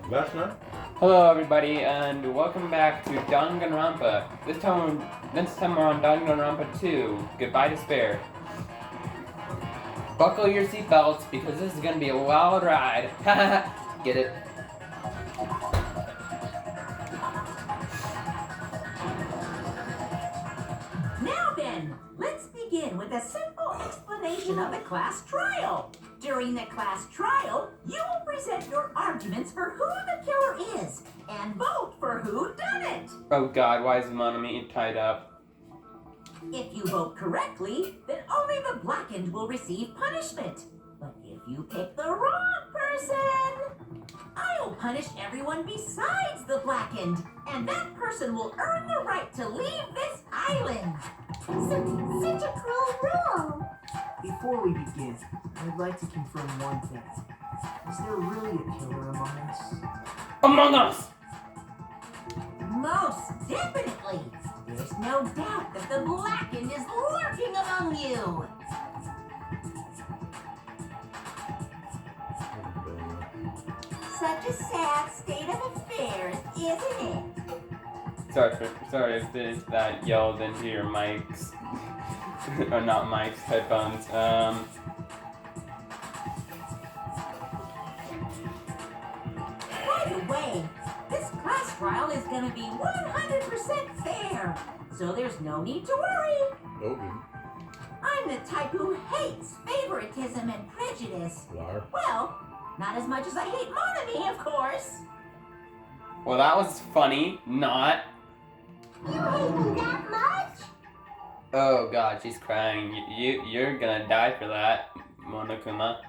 Ważne? Hello everybody and welcome back to Danganronpa. This time we're on Danganronpa 2, Goodbye Despair. Buckle your seatbelts because this is gonna be a wild ride. Get it? Now then, let's begin with a simple explanation of the class trial. During the class trial, you will present your arguments for who the killer is and vote for who done it. Oh god, why is Monami tied up? If you vote correctly, then only the blackened will receive punishment. But if you pick the wrong person, I'll punish everyone besides the blackened, and that person will earn the right to leave this island. Such a cruel rule. Before we begin, I'd like to confirm one thing. Is there really a killer among us? Among Us! Most definitely. There's no doubt that the blackened is lurking among you. Such a sad state of affairs, isn't it? Sorry if that yelled into your mics. Or not mics, headphones. By the way, this class trial is going to be 100% fair, so there's no need to worry. Okay. I'm the type who hates favoritism and prejudice. Liar. Well, not as much as I hate Monami, of course. Well, that was funny. Not. You hate me that much? Oh god, she's crying. You're gonna die for that, Monokuma.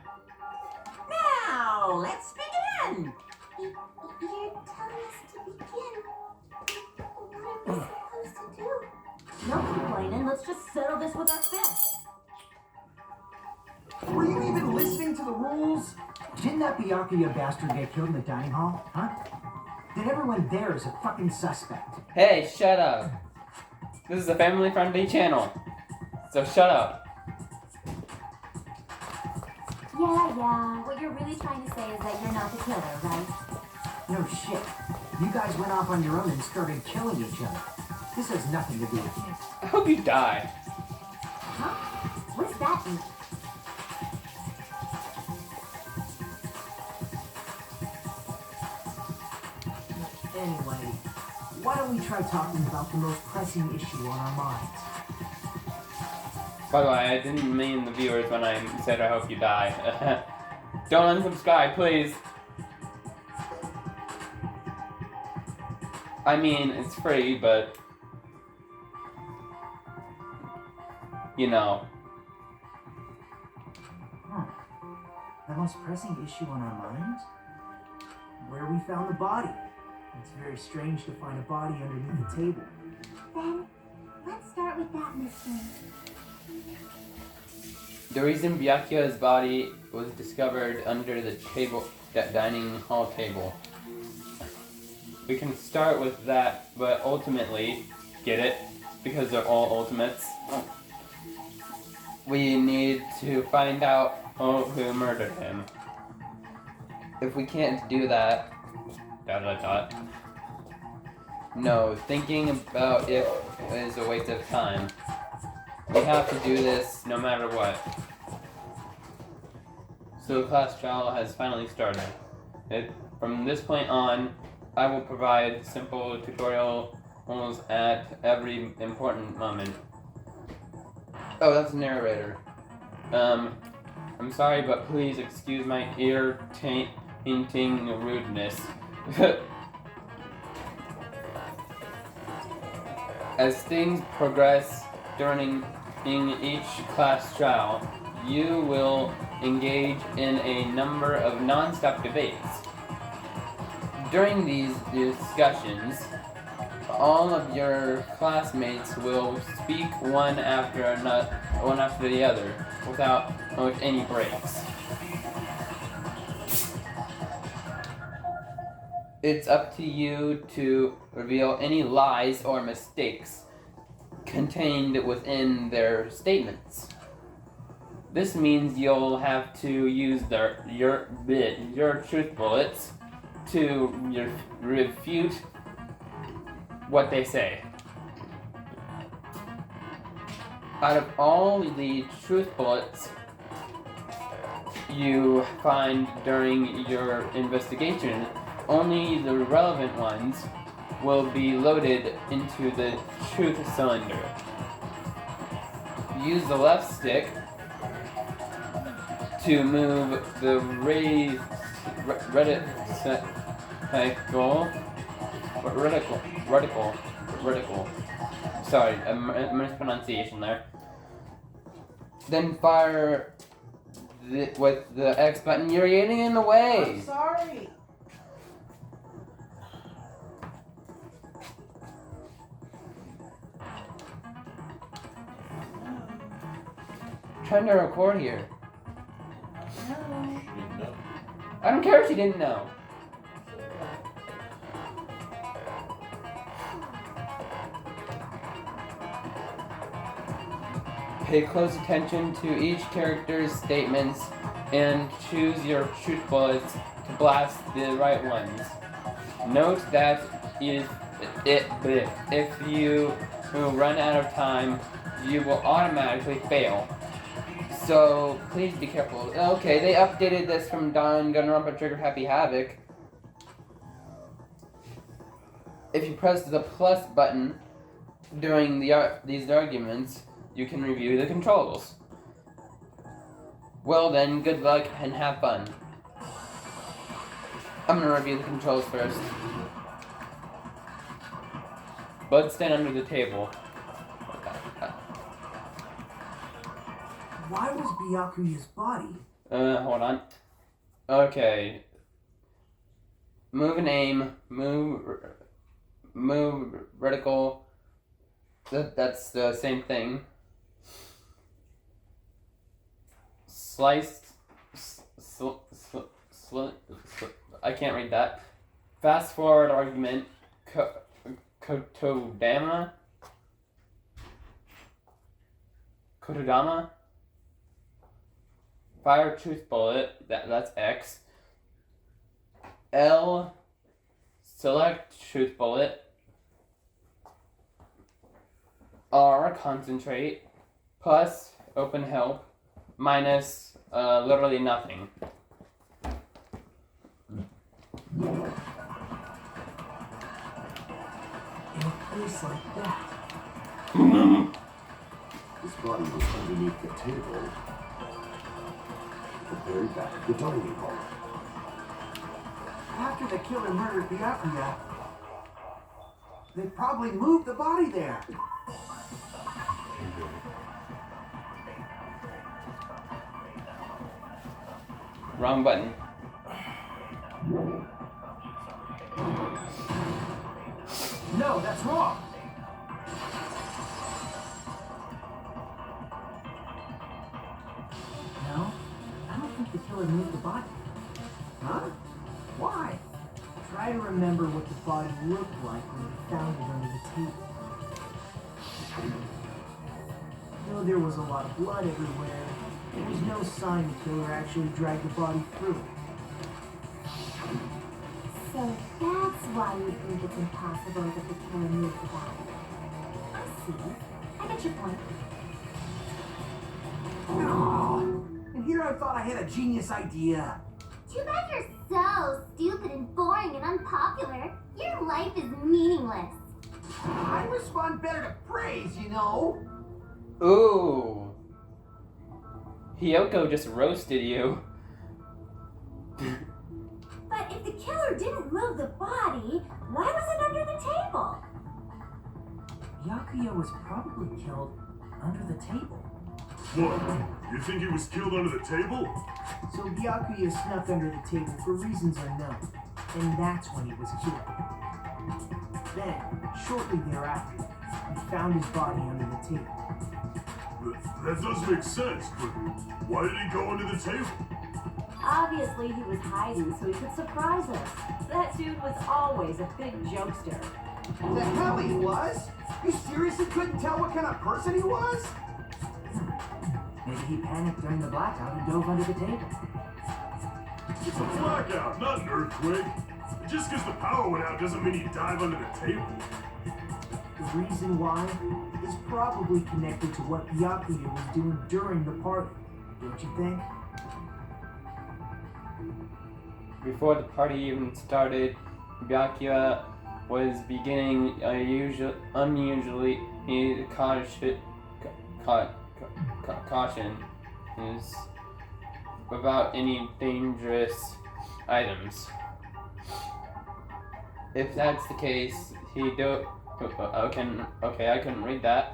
Now, let's begin. You're telling us to begin. What are we supposed to do? No complaining, let's just settle this with our fists. Were you even listening to the rules? Didn't that Byakuya bastard get killed in the dining hall? Huh? Then everyone there is a fucking suspect. Hey, shut up. This is a family-friendly channel, so shut up. Yeah. What you're really trying to say is that you're not the killer, right? No shit. You guys went off on your own and started killing each other. This has nothing to do with me. I hope you die. Huh? What's that mean? Anyway, why don't we try talking about the most pressing issue on our minds? By the way, I didn't mean the viewers when I said I hope you die. Don't unsubscribe, please. I mean, it's free, but... You know. Huh. The most pressing issue on our minds? Where we found the body. It's very strange to find a body underneath the table. Then, let's start with that mystery. The reason Byakuya's body was discovered under the dining hall table. We can start with that, but ultimately, get it? Because they're all ultimates. We need to find out who murdered him. If we can't do that, no, thinking about it is a waste of time. We have to do this no matter what. So the class trial has finally started. From this point on, I will provide simple tutorials at every important moment. Oh, that's the narrator. I'm sorry, but please excuse my ear-tainting rudeness. As things progress during each class trial, you will engage in a number of non-stop debates. During these discussions, all of your classmates will speak one after the other, without any breaks. It's up to you to reveal any lies or mistakes contained within their statements. This means you'll have to use your truth bullets to refute what they say. Out of all the truth bullets you find during your investigation, only the relevant ones will be loaded into the truth cylinder. Use the left stick to move the reticle. Sorry, a mispronunciation there. Then fire with the X button. You're getting in the way. I'm sorry. Trying to record here. I don't care if she didn't know. Pay close attention to each character's statements and choose your truth bullets to blast the right ones. Note that if you run out of time, you will automatically fail. So please be careful. Okay, they updated this from Danganronpa Trigger Happy Havoc. If you press the plus button during these arguments, you can review the controls. Well then, good luck and have fun. I'm gonna review the controls first. Bud, stand under the table. Why was Byakuya's body? Hold on. Okay. Move and aim. Move reticle. That's the same thing. Slice. I can't read that. Fast forward argument. Kotodama. Fire truth bullet. That's X. L. Select truth bullet. R. Concentrate. Plus open help. Minus literally nothing. In a place like that. His body was underneath the table, the very back of the dining hall. After the killer murdered Byakuya, they probably moved the body there. Wrong button. No, that's wrong. No, I don't think the killer moved the body. Huh? Why? Try to remember what the body looked like when we found it under the table. Though there was a lot of blood everywhere, there was no sign the killer actually dragged the body through. So that's why you think it's impossible that the killer moved the body. I see. I get your point. Oh, and here I thought I had a genius idea. Too bad you're so stupid and boring and unpopular. Your life is meaningless. I respond better to praise, you know. Ooh. Hiyoko just roasted you. But if the killer didn't move the body, why was it under the table? Byakuya was probably killed under the table. What? You think he was killed under the table? So Byakuya snuck under the table for reasons unknown, and that's when he was killed. Then, shortly thereafter, we found his body under the table. That does make sense, but why did he go under the table? Obviously, he was hiding so he could surprise us. That dude was always a big jokester. The hell he was? You seriously couldn't tell what kind of person he was? Maybe he panicked during the blackout and dove under the table. It's a blackout, not an earthquake. Just because the power went out doesn't mean he dive under the table. The reason why is probably connected to what Byakuya was doing during the party, don't you think? Before the party even started, Byakuya was beginning unusually caution is about any dangerous items. If that's the case, he do. Okay, I couldn't read that.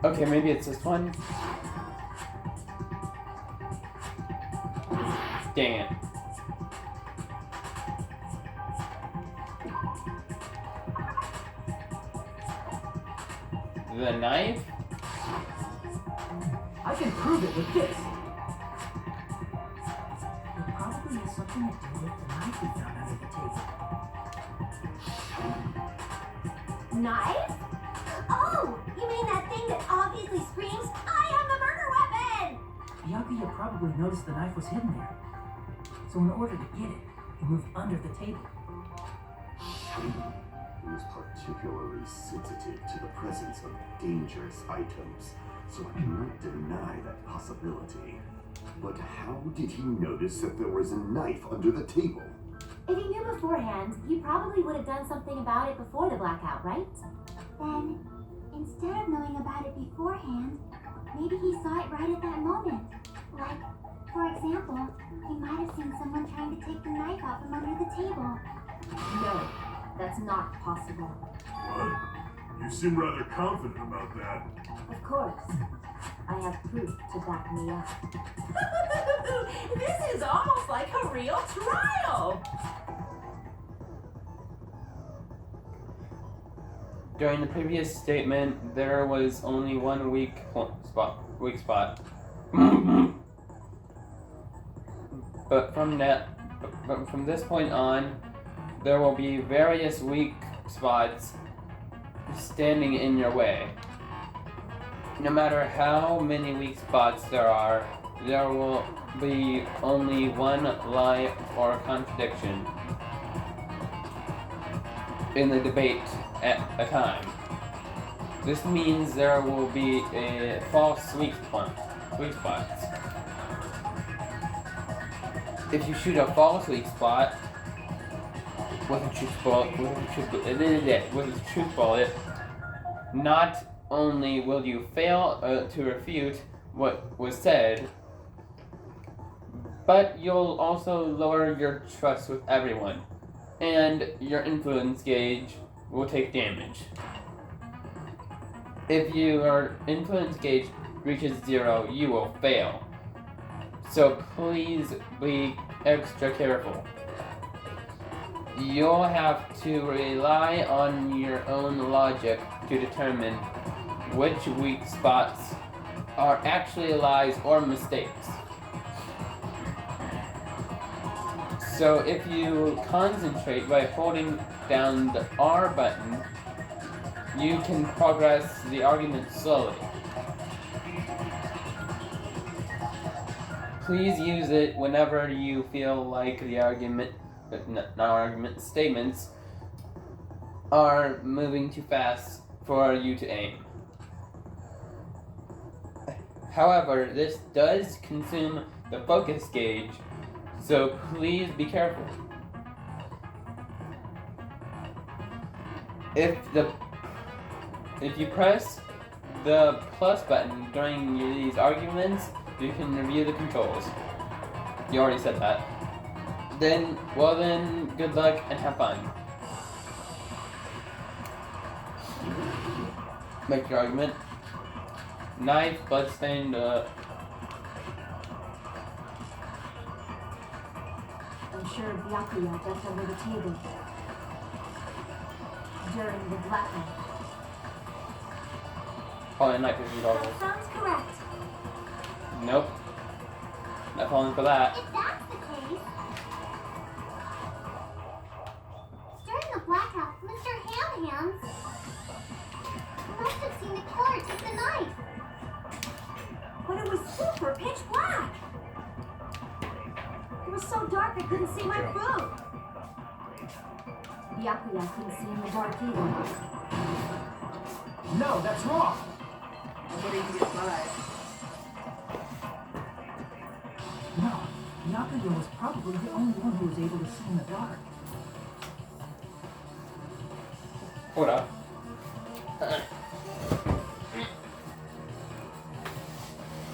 Okay, maybe it's this one. Dang it. The knife? I can prove it with this. It probably has something to do with the knife we found under the table. Knife? Oh, you mean that thing that obviously screams, I am the murder weapon! Byakuya probably noticed the knife was hidden there. So in order to get it, he moved under the table. He was particularly sensitive to the presence of dangerous items, so I cannot deny that possibility. But how did he notice that there was a knife under the table? If he knew beforehand, he probably would have done something about it before the blackout, right? Then, instead of knowing about it beforehand, maybe he saw it right at that moment. Like, for example, he might have seen someone trying to take the knife out from under the table. No, that's not possible. What? You seem rather confident about that. Of course. I have proof to back me up. This is almost like a real trial. During the previous statement, there was only one weak spot. But from this point on, there will be various weak spots standing in your way. No matter how many weak spots there will be only one lie or contradiction in the debate at a time. This means there will be a false weak spots. If you shoot a false weak spot with a truth bullet, not only will you fail to refute what was said, but you'll also lower your trust with everyone, and your influence gauge will take damage. If your influence gauge reaches 0, you will fail. So please be extra careful. You'll have to rely on your own logic to determine which weak spots are actually lies or mistakes. So if you concentrate by holding down the R button, you can progress the argument slowly. Please use it whenever you feel like the statements are moving too fast for you to aim. However, this does consume the focus gauge, so please be careful. If you press the plus button during these arguments, you can review the controls. You already said that. Then good luck and have fun. Make your argument. Knife, bloodstained, I'm sure Byakuya ducked under the table. during the blackout. Calling night vision goggles. That sounds correct. Nope. Not falling for that. If that's the case, during the blackout, Mr. Ham-Hands must have seen the killer take the knife. But it was super pitch black. It was so dark I couldn't see my food. Byakuya couldn't see in the dark either. No, that's wrong. No, Byakuya was probably the only one who was able to see in the dark. Hold up.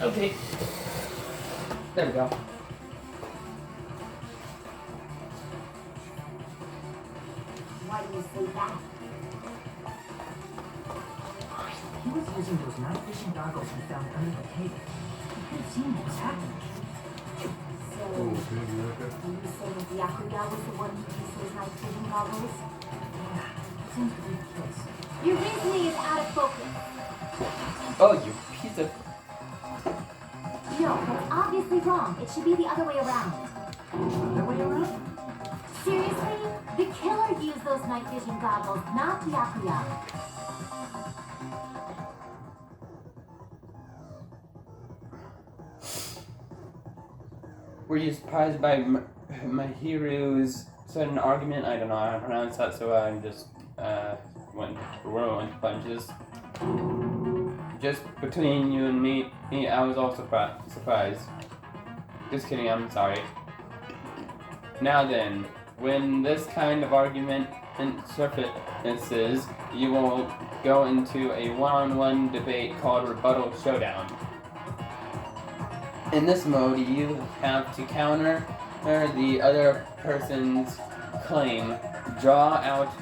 Okay. There we go. Why do you say that? He was using those night vision goggles he found under the table. He could have seen what was happening. So, are you saying that Byakuya was the one who used those night vision goggles? Yeah, seems to be the case. Your reasoning is out of focus. Oh, you piece of. No, that's obviously wrong. It should be the other way around. Other way around? Seriously? The killer used those night vision goggles, not Byakuya. Were you surprised by Mahiru's sudden argument? I don't know how to pronounce that, so I just went whirlwind punches. Just between you and me, I was all surprised. Just kidding, I'm sorry. Now then, when this kind of argument surfaces, you will go into a one-on-one debate called Rebuttal Showdown. In this mode, you have to counter the other person's claim, draw out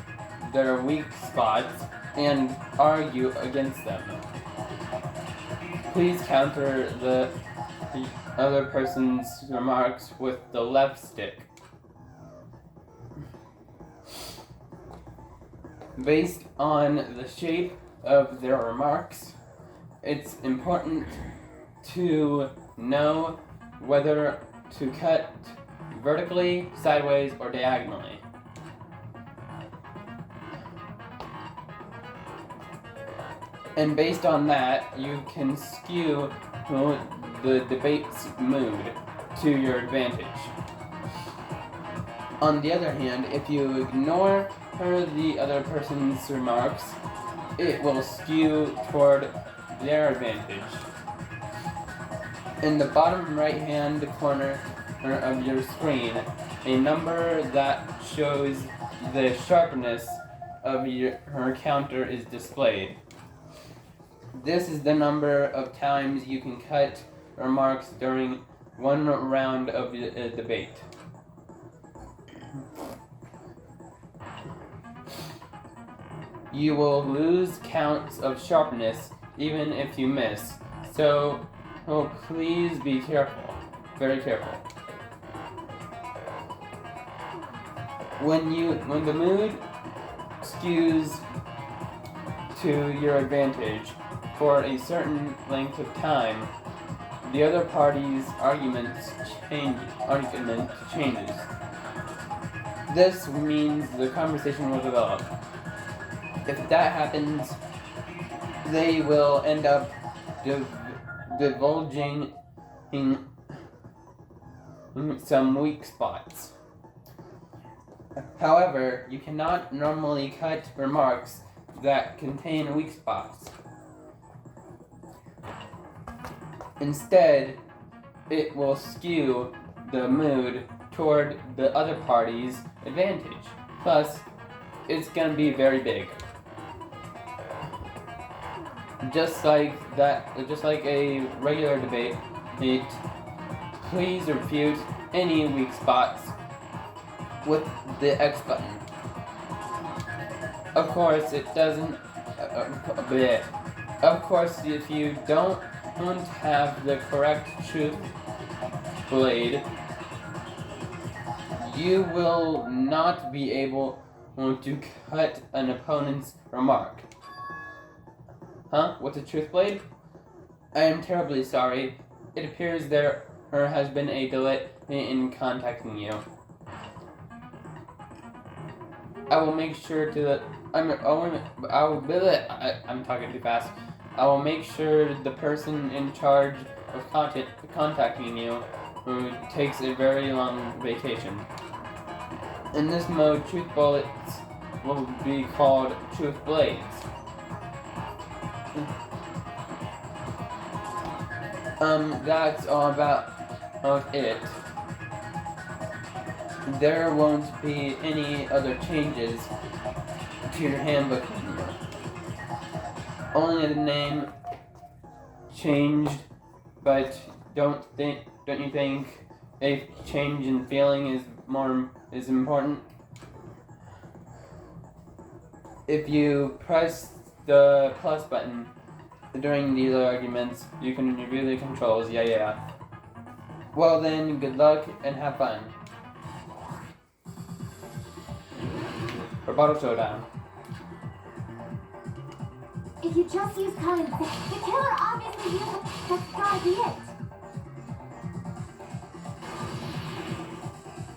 their weak spots, and argue against them. Please counter the other person's remarks with the left stick. Based on the shape of their remarks, it's important to know whether to cut vertically, sideways, or diagonally. And based on that, you can skew the debate's mood to your advantage. On the other hand, if you ignore the other person's remarks, it will skew toward their advantage. In the bottom right-hand corner of your screen, a number that shows the sharpness of her counter is displayed. This is the number of times you can cut remarks during one round of the debate. You will lose counts of sharpness even if you miss, so please be careful, very careful. When the mood skews to your advantage for a certain length of time, the other party's argument changes. This means the conversation will develop. If that happens, they will end up divulging some weak spots. However, you cannot normally cut remarks that contain weak spots. Instead, it will skew the mood toward the other party's advantage. Plus, it's gonna be very big. Just like a regular debate, please refute any weak spots with the X button. Of course, it doesn't. Of course, if you don't have the correct truth blade, you will not be able to cut an opponent's remark. Huh? What's a truth blade? I am terribly sorry. It appears there has been a delay in contacting you. I will make sure to. I'm talking too fast. I will make sure the person in charge of contacting you who takes a very long vacation. In this mode, truth bullets will be called truth blades. That's all about it. There won't be any other changes to your handbook anymore. Only the name changed, but don't you think a change in feeling is important? If you press the plus button during these arguments, you can review the controls. Yeah. Well then, good luck and have fun. Rebuttal showdown. If you just use common sense, the killer obviously used it. That's gotta be it.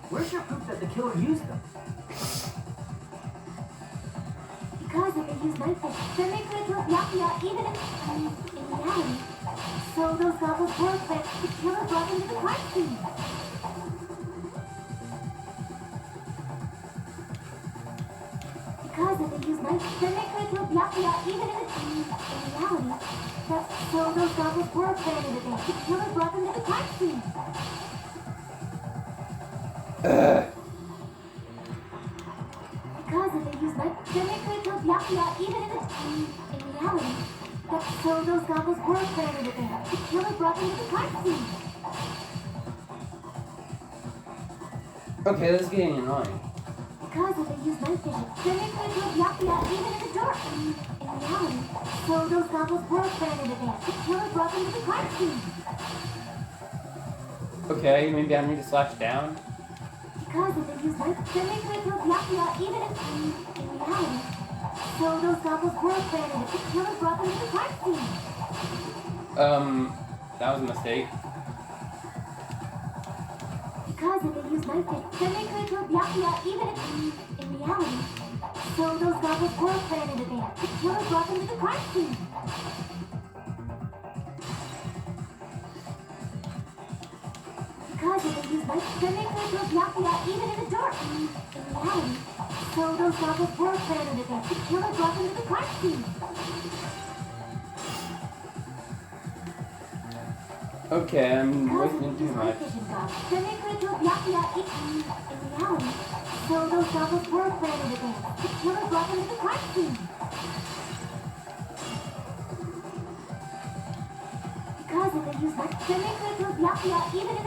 Where's your proof that the killer used them? Because if they use night vision, then they could have killed Byakuya even in reality. So those goggles work, but the killer brought them to the crime scene. Because if they use night vision, then they could have killed Byakuya even in reality. So those goggles were planned in advance. The killer brought them to the crime scene. Because if they use night vision, then they could have killed Byakuya even in reality. So those goggles were planned in advance. The killer brought them to the crime scene. Okay, this is getting annoying. Because if they use night vision, then they could have killed Byakuya even in the dark. In reality, so those goggles were planned in advance. The killer brought them to the crime scene. Okay, maybe I need to slash down. Because if they use night vision, then they could have killed Byakuya even in reality. So those goggles were planned in advance. The killer brought them to the crime scene. That was a mistake. Because if they use night vision, then they could have killed Byakuya even in reality. So those goggles were planned in advance. The killer brought them to the crime scene. Because if they use night vision, then they could have killed Byakuya even in the dark. In reality, so those goggles were planned in advance. The killer brought them to the crime scene. Okay, I'm Because listening if too they use much. night vision goggles, then they could have killed Byakuya in reality. So those goggles were planned in advance. The killer brought them to the crime scene. Because if they use night vision, then they could have killed Byakuya even in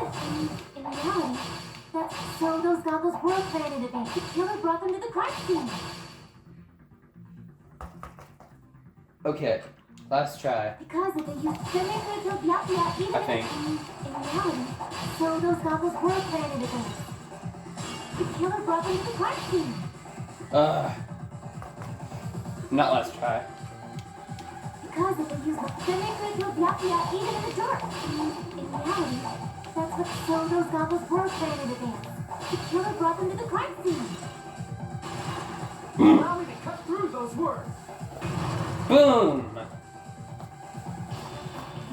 reality. So those goggles were planned in advance. The killer brought them to the crime scene. Okay, last try. Because if they use then they could have killed Byakuya even I think. in reality. So those goggles were planned in advance. The killer brought them to the crime scene. Not last try. Because if they use then they could have killed Byakuya even in the dark. In reality, so those goggles were planned in advance. The killer brought them to the crime scene. Allow me to cut through those words. Boom!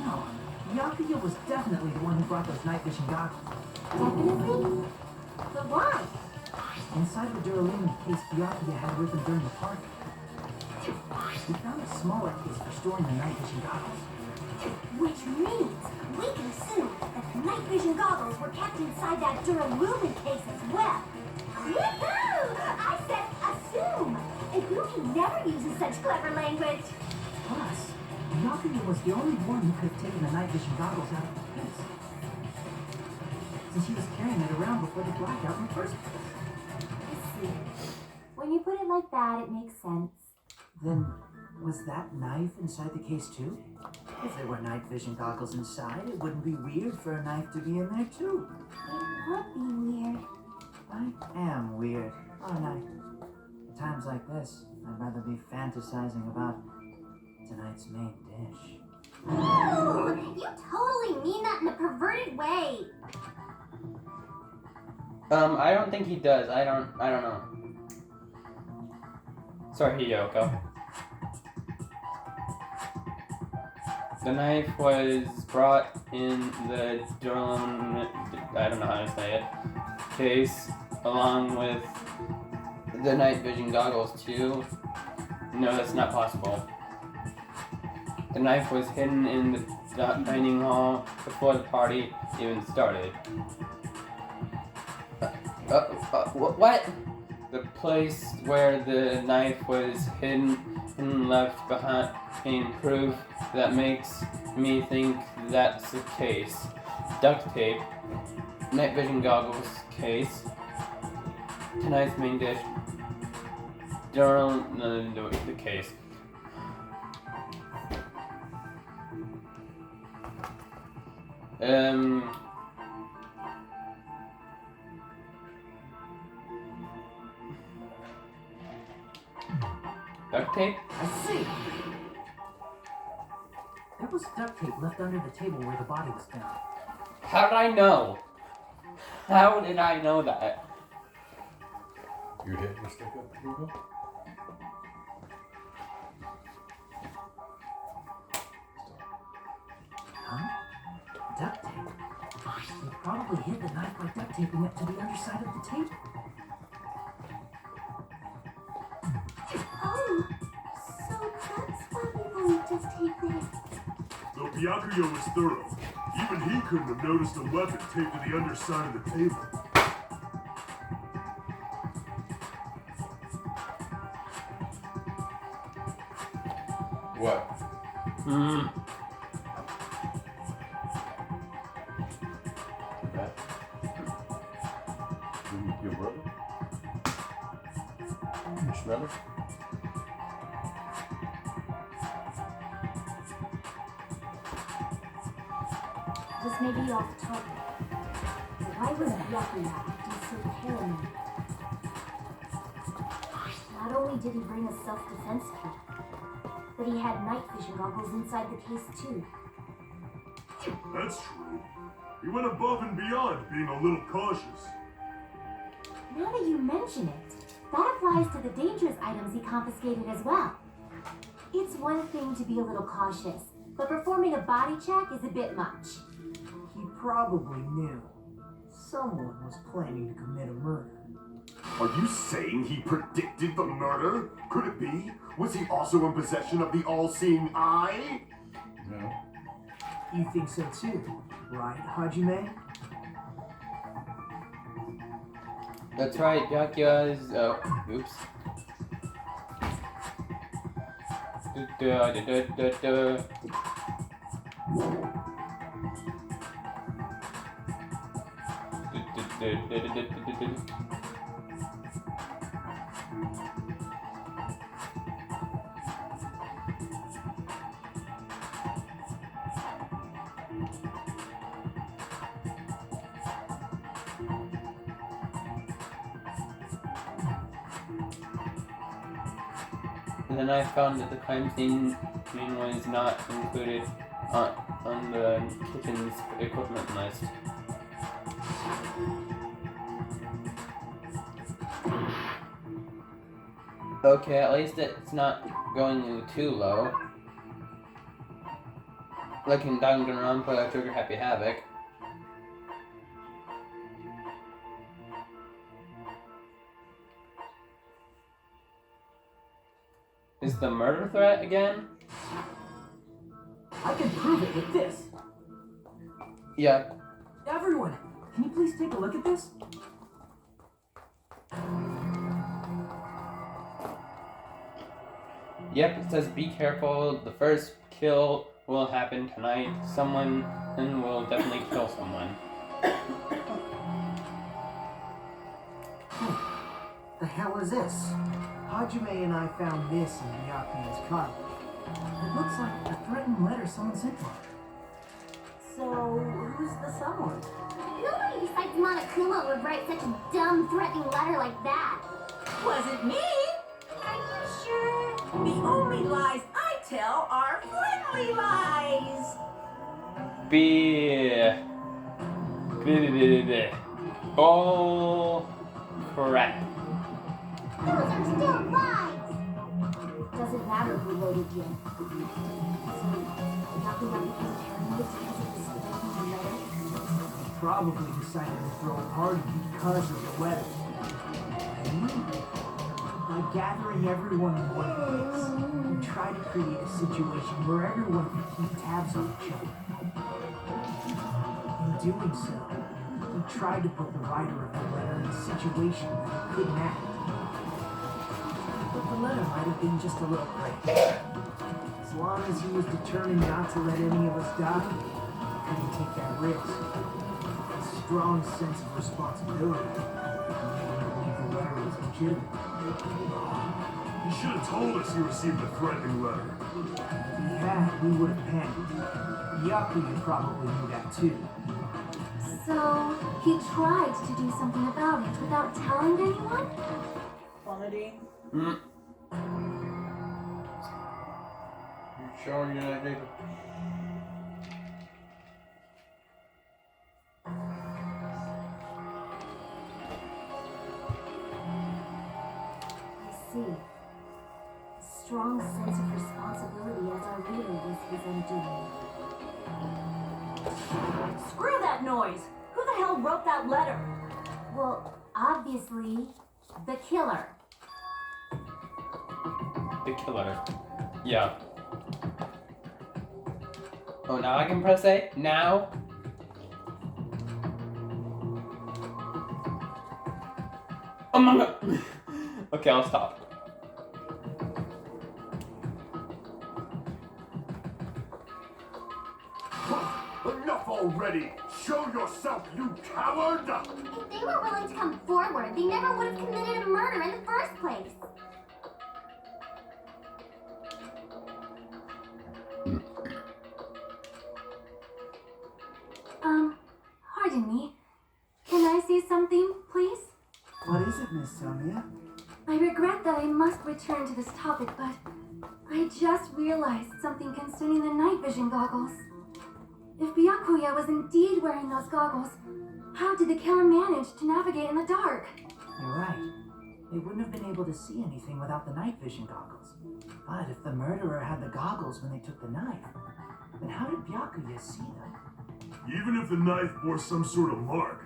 No, Byakuya was definitely the one who brought those night vision goggles. Definitely? But why? Inside the Duralumi case Byakuya had with him during the party, we found a smaller case for storing the night vision goggles. Which means we can assume that the night vision goggles were kept inside that Duralumi case as well. Woohoo! I said assume! Ibuki never uses such clever language. Plus, Byakuya was the only one who could have taken the night vision goggles out of the case, since he was carrying it around before the blackout in the first place. I see. When you put it like that, it makes sense. Then, was that knife inside the case too? If there were night vision goggles inside, it wouldn't be weird for a knife to be in there too. It would be weird. I am weird, aren't I? times like this, I'd rather be fantasizing about tonight's main dish. Ooh, you totally mean that in a perverted way. I don't think he does. I don't know. Sorry, Hiyoko. The knife was brought in the drone, I don't know how to say it, case, along with the night vision goggles too. No, that's not possible. The knife was hidden in the dining hall before the party even started. What? The place where the knife was hidden and left behind proof that makes me think that's the case. Duct tape, night vision goggles case, tonight's main dish, the case. Duct tape? I see. There was duct tape left under the table where the body was found. How did I know? How did I know that? You hit your stick up, Hugo? Huh? Duct tape? They probably hid the knife by duct taping it to the underside of the table. Oh, so that's why we won't just take this. Though Byakuyo was thorough, even he couldn't have noticed a weapon taped to the underside of the table. What? That? Your brother? Your brother? This may be off topic, but why was Byakuya acting so paranoid? Not only did he bring a self-defense kit, but he had night vision goggles inside the case too. That's true. He went above and beyond, being a little cautious. Now that you mention it, that applies to the dangerous items he confiscated as well. It's one thing to be a little cautious, but performing a body check is a bit much. He probably knew. Someone was planning to commit a murder. Are you saying he predicted the murder? Could it be? Was he also in possession of the all-seeing eye? No. You think so too, right, Hajime? That's right, Byakuya's. Oh, oops. And then I found that the crime scene was not included on the kitchen's equipment list. Okay, at least it's not going too low. Like in Danganronpa, Trigger Happy Havoc. Is the murder threat again? I can prove it with this. Yeah. Everyone, can you please take a look at this? Yep, it says be careful, the first kill will happen tonight. Someone will definitely kill someone. The hell is this? Hajime and I found this in Byakuya's cottage. It looks like a threatened letter someone sent to her. So, who's the someone? Nobody besides Monokuma would write such a dumb, threatening letter like that. Wasn't me. The only lies I tell are friendly lies. Bull crap. Those are still lies! Doesn't matter who loaded you. So, Yakuya became paranoid because of this threatening letter? Probably decided to throw a party because of the weather. By gathering everyone in one place, we try to create a situation where everyone can keep tabs on each other. In doing so, we tried to put the writer of the letter in a situation that he couldn't act. But the letter might have been just a little crazy. As long as he was determined not to let any of us die, he couldn't take that risk. A strong sense of responsibility made him believe the letter was legitimate. You should have told us you received a threatening letter. If he had, we would have panicked. Yakuya probably knew that too. So, he tried to do something about it without telling anyone? Funny. Mm. You sure you're not Jacob? I see. Strong sense of responsibility as our leader was his undoing. Screw that noise! Who the hell wrote that letter? Well, obviously, the killer. The killer. Yeah. Oh, now I can press A? Now? Oh my god! Okay, I'll stop. Enough already! Show yourself, you coward! If they were willing to come forward, they never would have committed a murder in the first place. Pardon me. Can I say something, please? What is it, Miss Sonia? I regret that I must return to this topic, but I just realized something concerning the night vision goggles. If Byakuya was indeed wearing those goggles, how did the killer manage to navigate in the dark? You're right. They wouldn't have been able to see anything without the night vision goggles. But if the murderer had the goggles when they took the knife, then how did Byakuya see them? Even if the knife bore some sort of mark,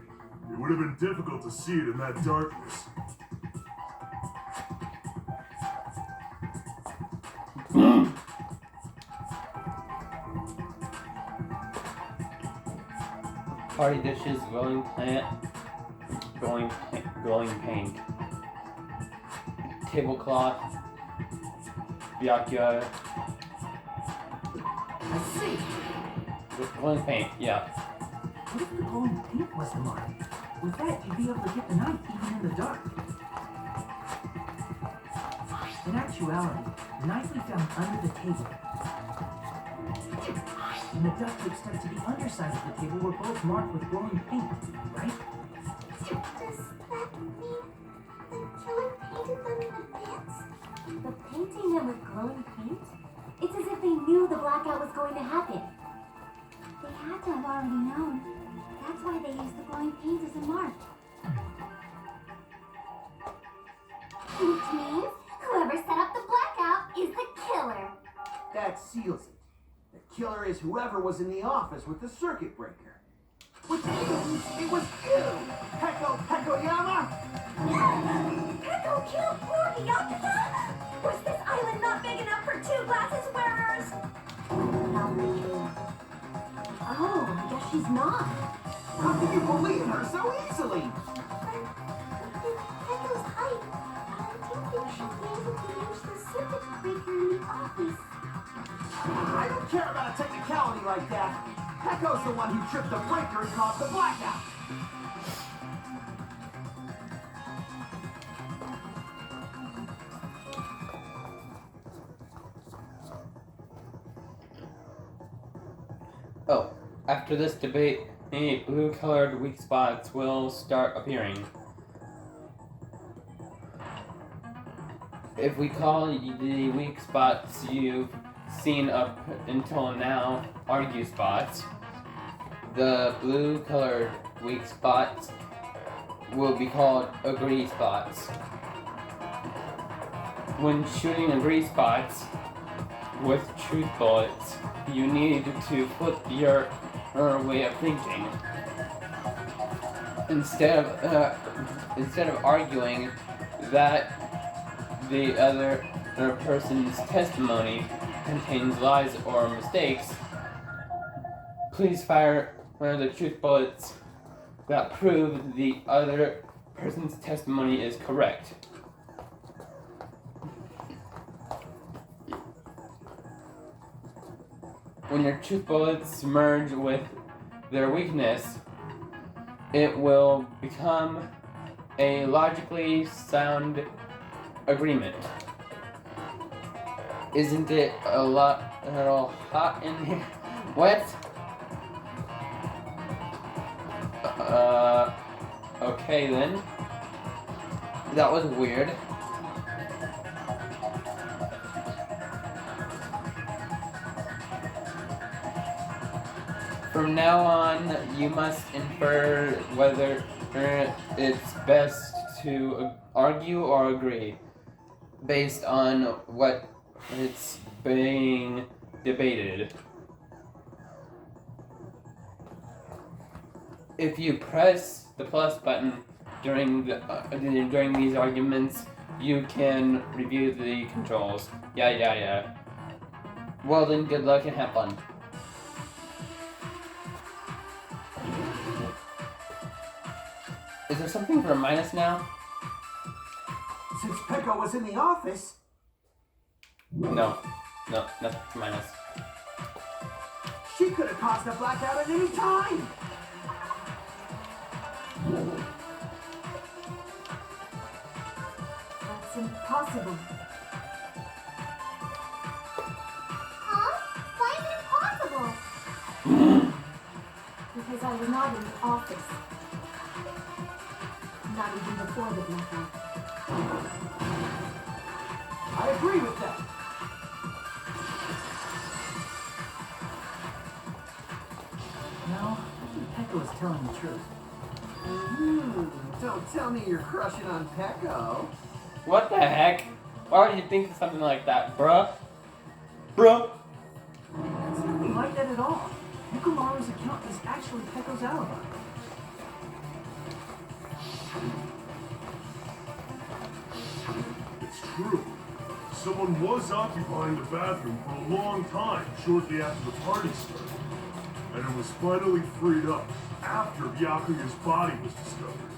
it would have been difficult to see it in that darkness. Party dishes, glowing plant, glowing paint, tablecloth, Byakuya, I see. glowing paint, yeah. What if the glowing paint was the mark? With that, you'd be able to get the knife even in the dark. In actuality, the knife we found under the table and the duct tape stuck to the underside of the table were both marked with glowing paint, right? Does that mean the killer painted them in advance? The painting them with glowing paint? It's as if they knew the blackout was going to happen. They had to have already known. That's why they used the glowing paint as a mark. Which means whoever set up the blackout is the killer. That seals it. The killer is whoever was in the office with the circuit breaker. Which means it was you, Peko Pekoyama! Peko killed poor Byakuya? Was this island not big enough for 2 glasses wearers? Oh, I guess she's not. How can you believe her so easily? Peko's height, I don't think she'd be able to use the circuit breaker in the office. I don't care about a technicality like that. Peko's the one who tripped the breaker and caused the blackout. Oh, after this debate, any blue-colored weak spots will start appearing. if we call the weak spots you've seen up until now argue spots, the blue colored weak spots will be called agree spots. When shooting agree spots with truth bullets, you need to flip your way of thinking. Instead of arguing that the other person's testimony contains lies or mistakes, please fire one of the truth bullets that prove the other person's testimony is correct. When your truth bullets merge with their weakness, it will become a logically sound agreement. Isn't it a little hot in here? What? Okay then. That was weird. From now on, you must infer whether it's best to argue or agree, based on what it's being debated. If you press the plus button during these arguments, you can review the controls. Yeah. Well then, good luck and have fun. Is there something for a minus now? Since Pecco was in the office, No, nothing for minus. she could have caused a blackout at any time. That's impossible. Huh? Why is it impossible? Because I was not in the office. Not even before the blackout. I agree with that. No, I think Pecco was telling the truth. Don't tell me you're crushing on Pecco. What the heck? Why would you think of something like that, bruh? Bruh? It's nothing like that at all. Yukimaru's account is actually Pecco's alibi. It's true. Someone was occupying the bathroom for a long time shortly after the party started. And it was finally freed up after Byakuya's body was discovered.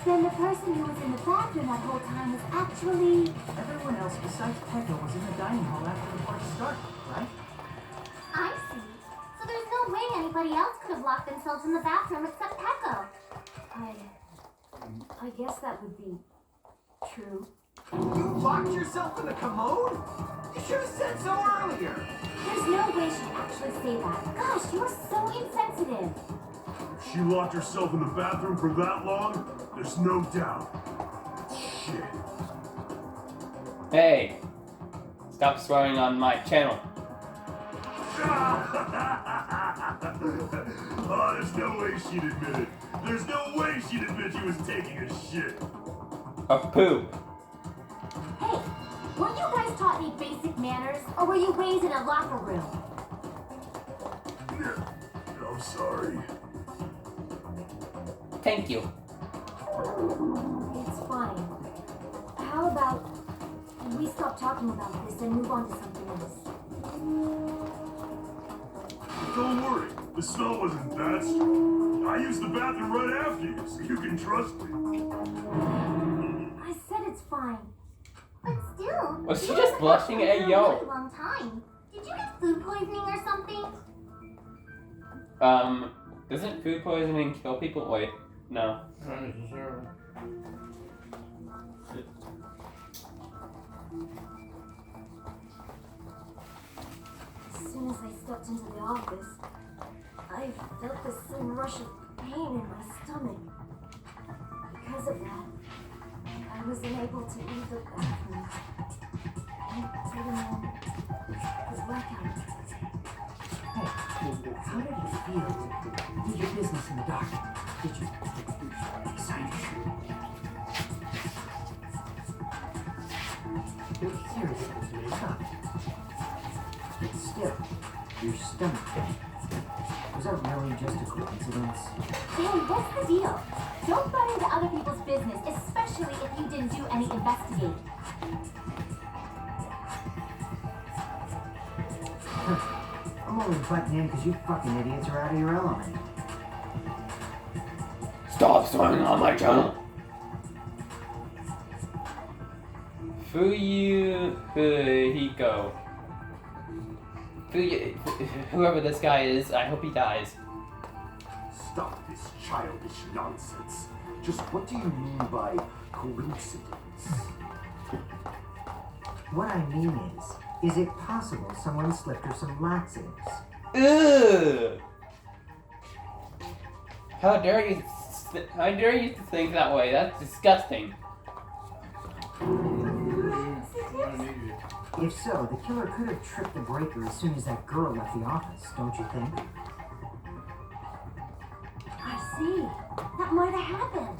Then the person who was in the bathroom that whole time was actually... Everyone else besides Pecco was in the dining hall after the party started, right? I see. So there's no way anybody else could have locked themselves in the bathroom except Pecco. I guess that would be true. You locked yourself in the commode? You should have said so earlier. There's no way she'd actually say that. Gosh, you're so insensitive. If she locked herself in the bathroom for that long, there's no doubt. Shit. Hey! Stop swearing on my channel. Oh, there's no way she'd admit it. There's no way she'd admit she was taking a shit. A poop. Hey, weren't you guys taught any basic manners? Or were you raised in a locker room? I'm sorry. Thank you. It's fine. How about we stop talking about this and move on to something else? Don't worry, the smell wasn't that strong. I used the bathroom right after you, so you can trust me. I said it's fine. But still, Was she you just were blushing? for Hey, a yo. really long time. Did you get food poisoning or something? Doesn't food poisoning kill people? Wait, no. Not necessarily. As soon as I stepped into the office, I felt this rush of pain in my stomach. Because of that, I was wasn't able to leave the bathroom. During the blackout. Hey, how did you feel? Did your business in the dark? Did you excited? Seriously, stop. Still, your stomach. Was that really just a coincidence? Dan, what's the deal? Don't butt into other people's business, especially if you didn't do any investigating. I'm only butting in because you fucking idiots are out of your element. Stop swinging on my tongue! Fuyuhiko. Whoever this guy is, I hope he dies. Stop this childish nonsense. Just what do you mean by coincidence? What I mean is it possible someone slipped her some laxatives? Ugh! How dare you think that way? That's disgusting. If so, the killer could have tripped the breaker as soon as that girl left the office, don't you think? I see. That might have happened.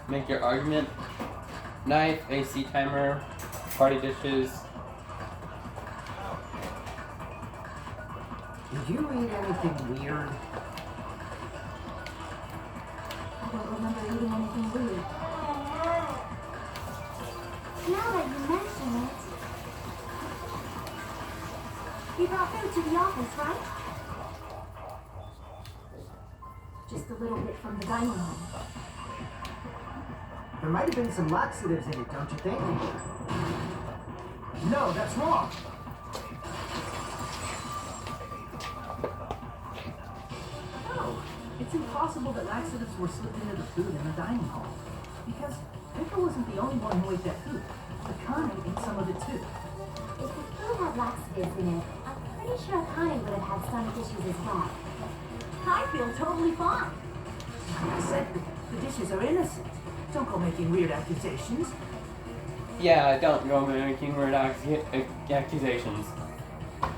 Make your argument. Knife, AC timer, party dishes. Did you read anything weird? I don't remember reading anything weird. Now that you mention it... You brought food to the office, right? Just a little bit from the dining room. There might have been some laxatives in it, don't you think? No, that's wrong. No, it's impossible that laxatives were slipped into the food in the dining hall. Because Picker wasn't the only one who ate that food. Akane ate some of it too. If the food had laxatives in it, I'm pretty sure Akane would have had stomach issues as well. I feel totally fine. Like I said, the dishes are innocent. Don't go making weird accusations. Yeah, don't go making weird accusations. I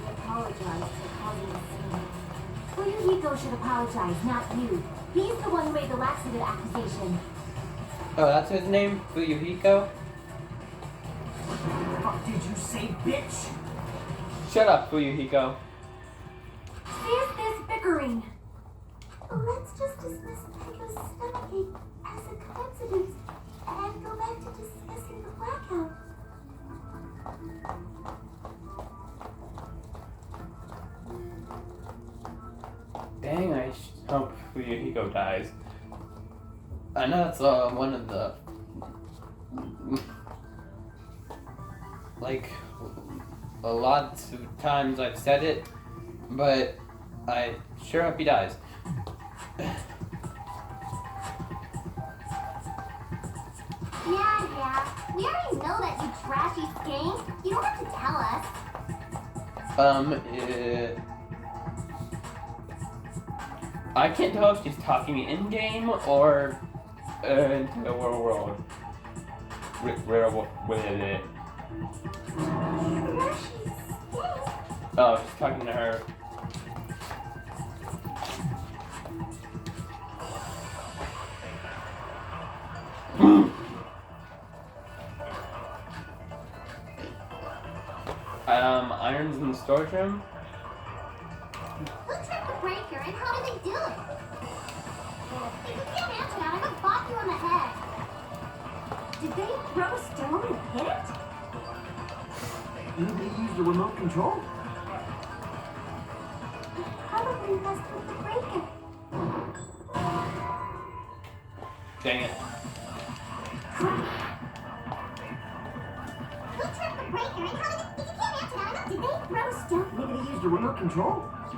apologize for causing a scene. Fuyuhiko should apologize, not you. He's the one who made the laxative accusation. Oh, that's his name? Fuyuhiko? What the fuck did you say, bitch? Shut up, Fuyuhiko. Is this bickering? Let's just dismiss Pecco's stomachache as a coincidence and go back to discussing the blackout. Dang, I hope Fuyuhiko dies. I know that's one of the... like, a lot of times I've said it, but I sure hope he dies. Yeah. We already know that, you trashy skank. You don't have to tell us. I can't tell if she's talking in-game or into the real world. With it. Trashy skank? Oh, she's talking to her. Irons in the storage room? Who tripped the breaker and how did they do it? If you can't answer that, I'm gonna bop you on the head. Did they throw a stone and hit it? Maybe they used a remote control? They probably messed with the breaker. Dang it. Who tripped the breaker and how did they... If you can't answer that, did they throw a stone? Maybe they used a remote control?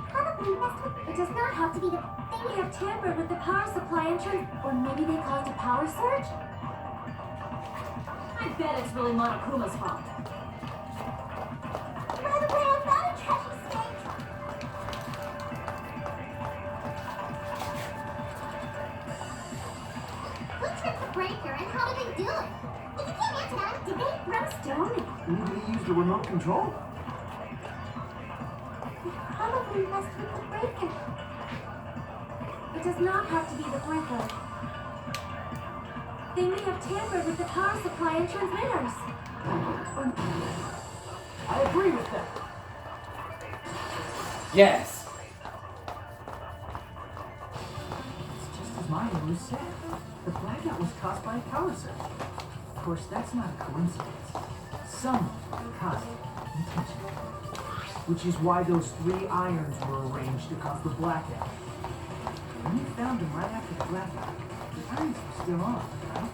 Probably messed with... It does not have to be the... They may have tampered with the power supply and turned... Or maybe they caused a power surge? I bet it's really Monokuma's fault. do it? If you can't answer that, debate Rosestone. Maybe he used a remote control? It probably must be the breaker. It does not have to be the breaker. They may have tampered with the power supply and transmitters. I agree with that. Yes. It's just as Maya said. The blackout was caused by a power surge. Of course, that's not a coincidence. Someone caused it intentionally. Which is why those 3 irons were arranged to cause the blackout. When you found them right after the blackout, the irons were still on, right?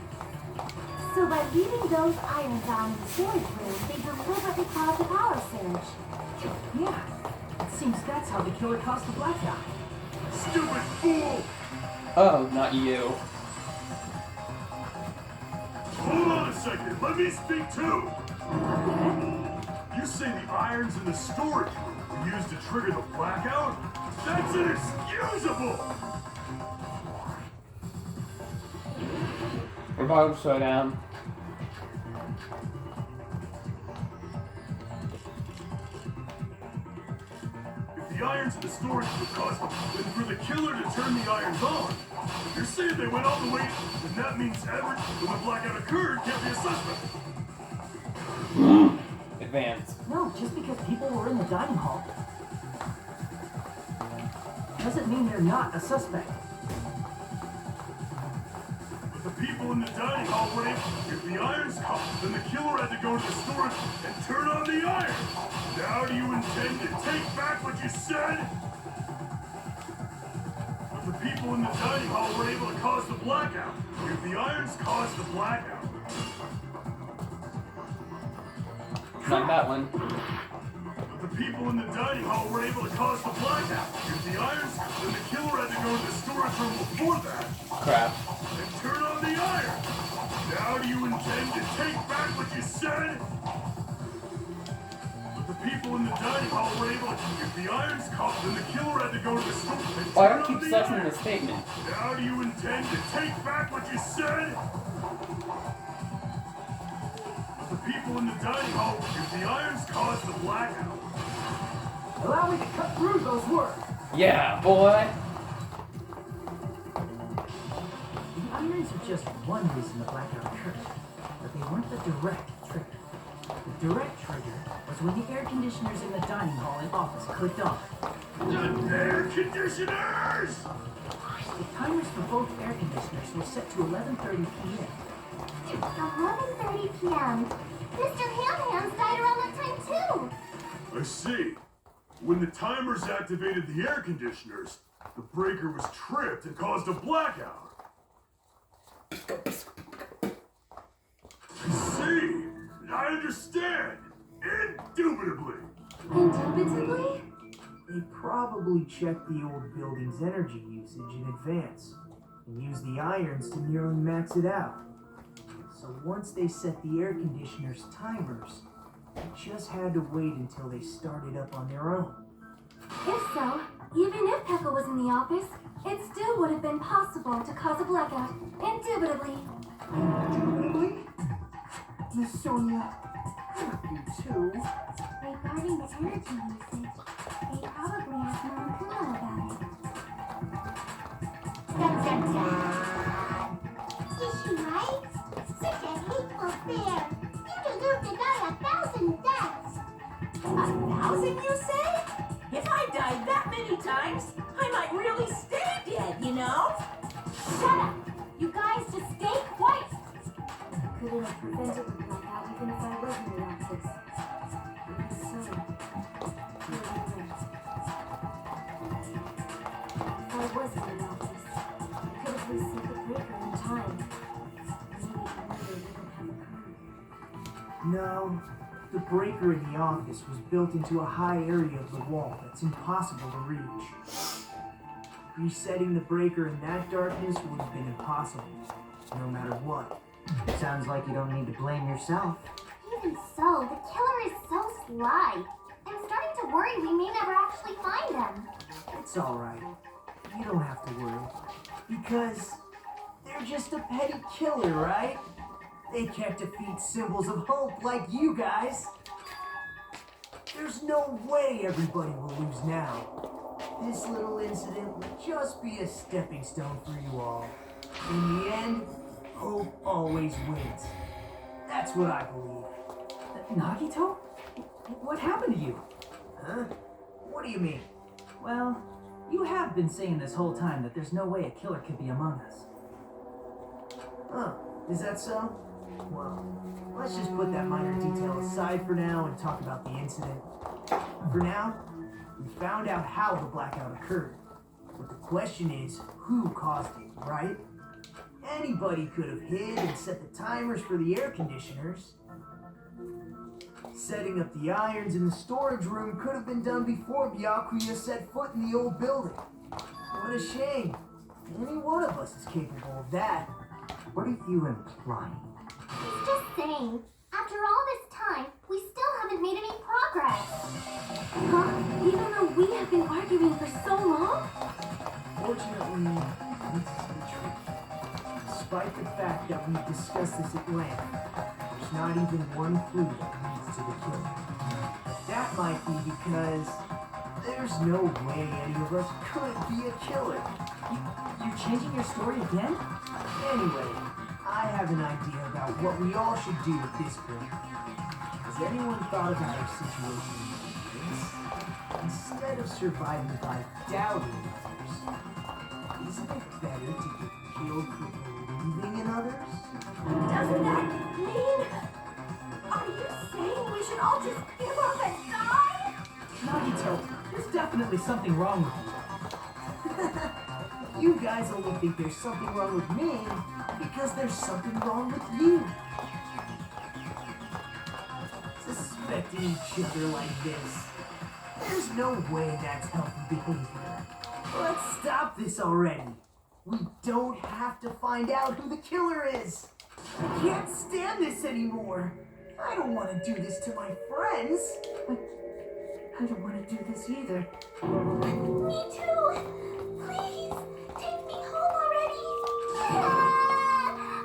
So by leaving those irons on in the storage room, they deliberately caused the power surge. Yeah. It seems that's how the killer caused the blackout. Stupid fool! Oh, not you. Hold on a second, let me speak too! You say the irons in the storage room were used to trigger the blackout? That's inexcusable! We're about to slow down. If the irons in the storage room caused them, then for the killer to turn the irons on, if you're saying they went all the way, then that means when the blackout occurred, can't be a suspect. Advance. No, just because people were in the dining hall doesn't mean they're not a suspect. But the people in the dining hall were able, if the irons caught, then the killer had to go to the storage and turn on the iron. Now do you intend to take back what you said? But the people in the dining hall were able to cause the blackout. If the irons caused the blackout. Not that one. But the people in the dining hall were able to cause the blackout. If the irons, then the killer had to go to the storage room before that. Crap. And turn on the iron. Now do you intend to take back what you said? But the people in the dining hall were able to, if the irons caught, then the killer had to go to the storage room and Why turn do you on keep the searching iron. the statement? Now do you intend to take back what you said? The people in the dining hall, if the irons caused the blackout. Allow me to cut through those words. Yeah, boy. The irons are just one reason the blackout occurred, but they weren't the direct trigger. The direct trigger was when the air conditioners in the dining hall and office clicked on. The air conditioners! The timers for both air conditioners were set to 11:30 p.m. 11:30 p.m. Mr. Hamhams died around that time too. I see. When the timers activated the air conditioners, the breaker was tripped and caused a blackout. I see. I understand. Indubitably. Indubitably? They probably checked the old building's energy usage in advance and used the irons to nearly max it out. So once they set the air conditioner's timers, they just had to wait until they started up on their own. If so, even if Pekka was in the office, it still would have been possible to cause a blackout. Indubitably. Indubitably? Miss Sonia, you too. Regarding the energy usage, they probably asked Mom Kuno about it. Dun dun dun! Is she right? Such a hateful bear! You deserve to die 1,000 deaths! 1,000, you say? If I died that many times, I might really stay dead, you know? Shut up! You guys just stay quiet! Couldn't have prevented the blackout even if I was in the office. Even so, you're right. If I was in the office, I could have reset the breaker in time. Maybe the murder wouldn't have occurred. No, the breaker in the office was built into a high area of the wall that's impossible to reach. Resetting the breaker in that darkness would have been impossible, no matter what. Sounds like you don't need to blame yourself. Even so, the killer is so sly. I'm starting to worry we may never actually find them. It's alright. You don't have to worry. Because they're just a petty killer, right? They can't defeat symbols of hope like you guys. There's no way everybody will lose now. This little incident will just be a stepping stone for you all. In the end, hope always wins. That's what I believe. Nagito? What happened to you? Huh? What do you mean? Well, you have been saying this whole time that there's no way a killer could be among us. Huh, is that so? Well, let's just put that minor detail aside for now and talk about the incident. For now, we found out how the blackout occurred. But the question is, who caused it, right? Anybody could have hid and set the timers for the air conditioners. Setting up the irons in the storage room could have been done before Byakuya set foot in the old building. What a shame. Any one of us is capable of that. What are you implying? He's just saying, after all this time, we still haven't made any progress. Huh? Even though we have been arguing for so long? Fortunately, this is the truth. Despite the fact that we've discussed this at length, there's not even one clue that leads to the killer. That might be because there's no way any of us could be a killer. You're changing your story again? Anyway, I have an idea about what we all should do at this point. Has anyone thought about our situation like this? Instead of surviving by doubting others, isn't it better to get killed for believing in others? Doesn't that mean... Are you saying we should all just give up and die? Nagito, there's definitely something wrong with you. You guys only think there's something wrong with me because there's something wrong with you. Suspecting each other like this. There's no way that's healthy behavior. Let's stop this already. We don't have to find out who the killer is. I can't stand this anymore. I don't want to do this to my friends. I don't want to do this either. Me too! Please, take me home already! I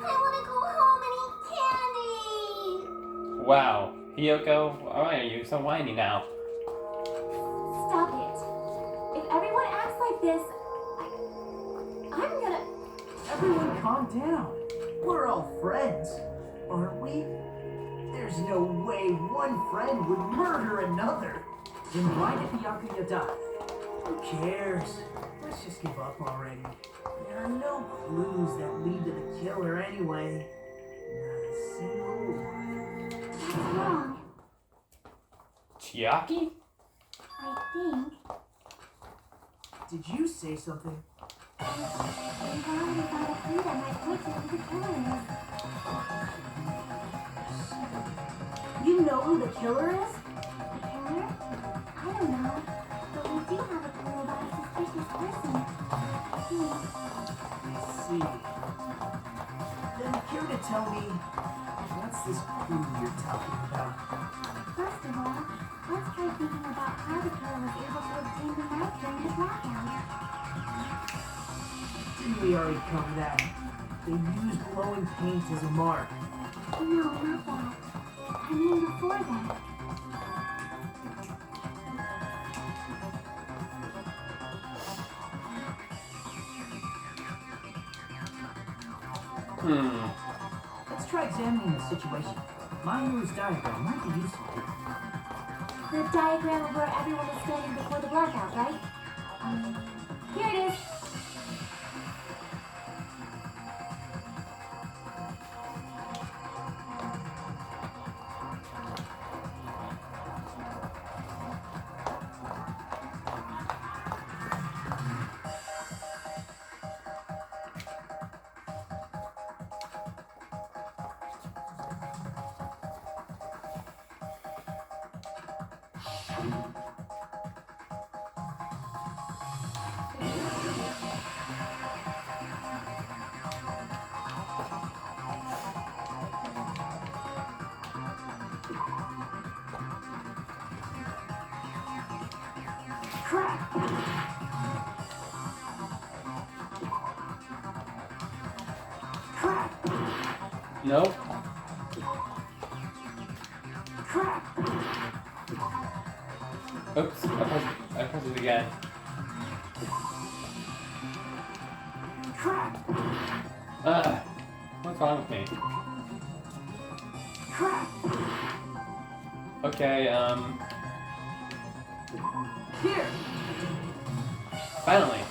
want to go home and eat candy! Wow. Hiyoko, why are you so whiny now? Stop it. If everyone acts like this, I'm gonna... Everyone calm down. We're all friends, aren't we? There's no way one friend would murder another. Then why did Byakuya die? Who cares? Let's just give up already. There are no clues that lead to the killer anyway. Not a single one. That's wrong. Chiaki? I think... Did you say something? We've already found a clue that might point to who the killer is. You know who the killer is? The killer? I don't know. But we do have a clue about a suspicious person. I see. Then care to tell me, what's this clue you're talking about? First of all, let's try thinking about how the killer was able to obtain the knife during the blackout. Didn't we already cover that? They used glowing paint as a mark. No, not that. I mean before that. Let's try examining the situation. Mahiru's diagram might be useful. The diagram of where everyone was standing before the blackout, right? Here it is. Crap! Crap! Nope. Oops, I pressed it again. Crap! What's wrong with me? Crap! Okay, Here! finally.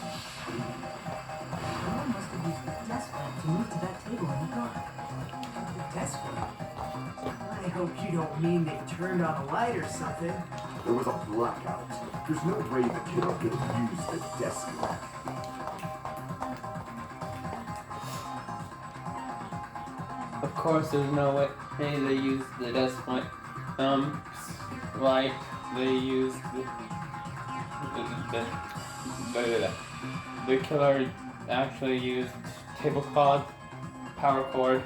Someone must have used the desk lamp to move to that table in the dark. The desk lamp? I hope you don't mean they turned on a light or something. There was a blackout. There's no way the killer could have used the desk lamp. Of course, there's no way they use the desk lamp. Like they used the killer actually used tablecloth, power cord,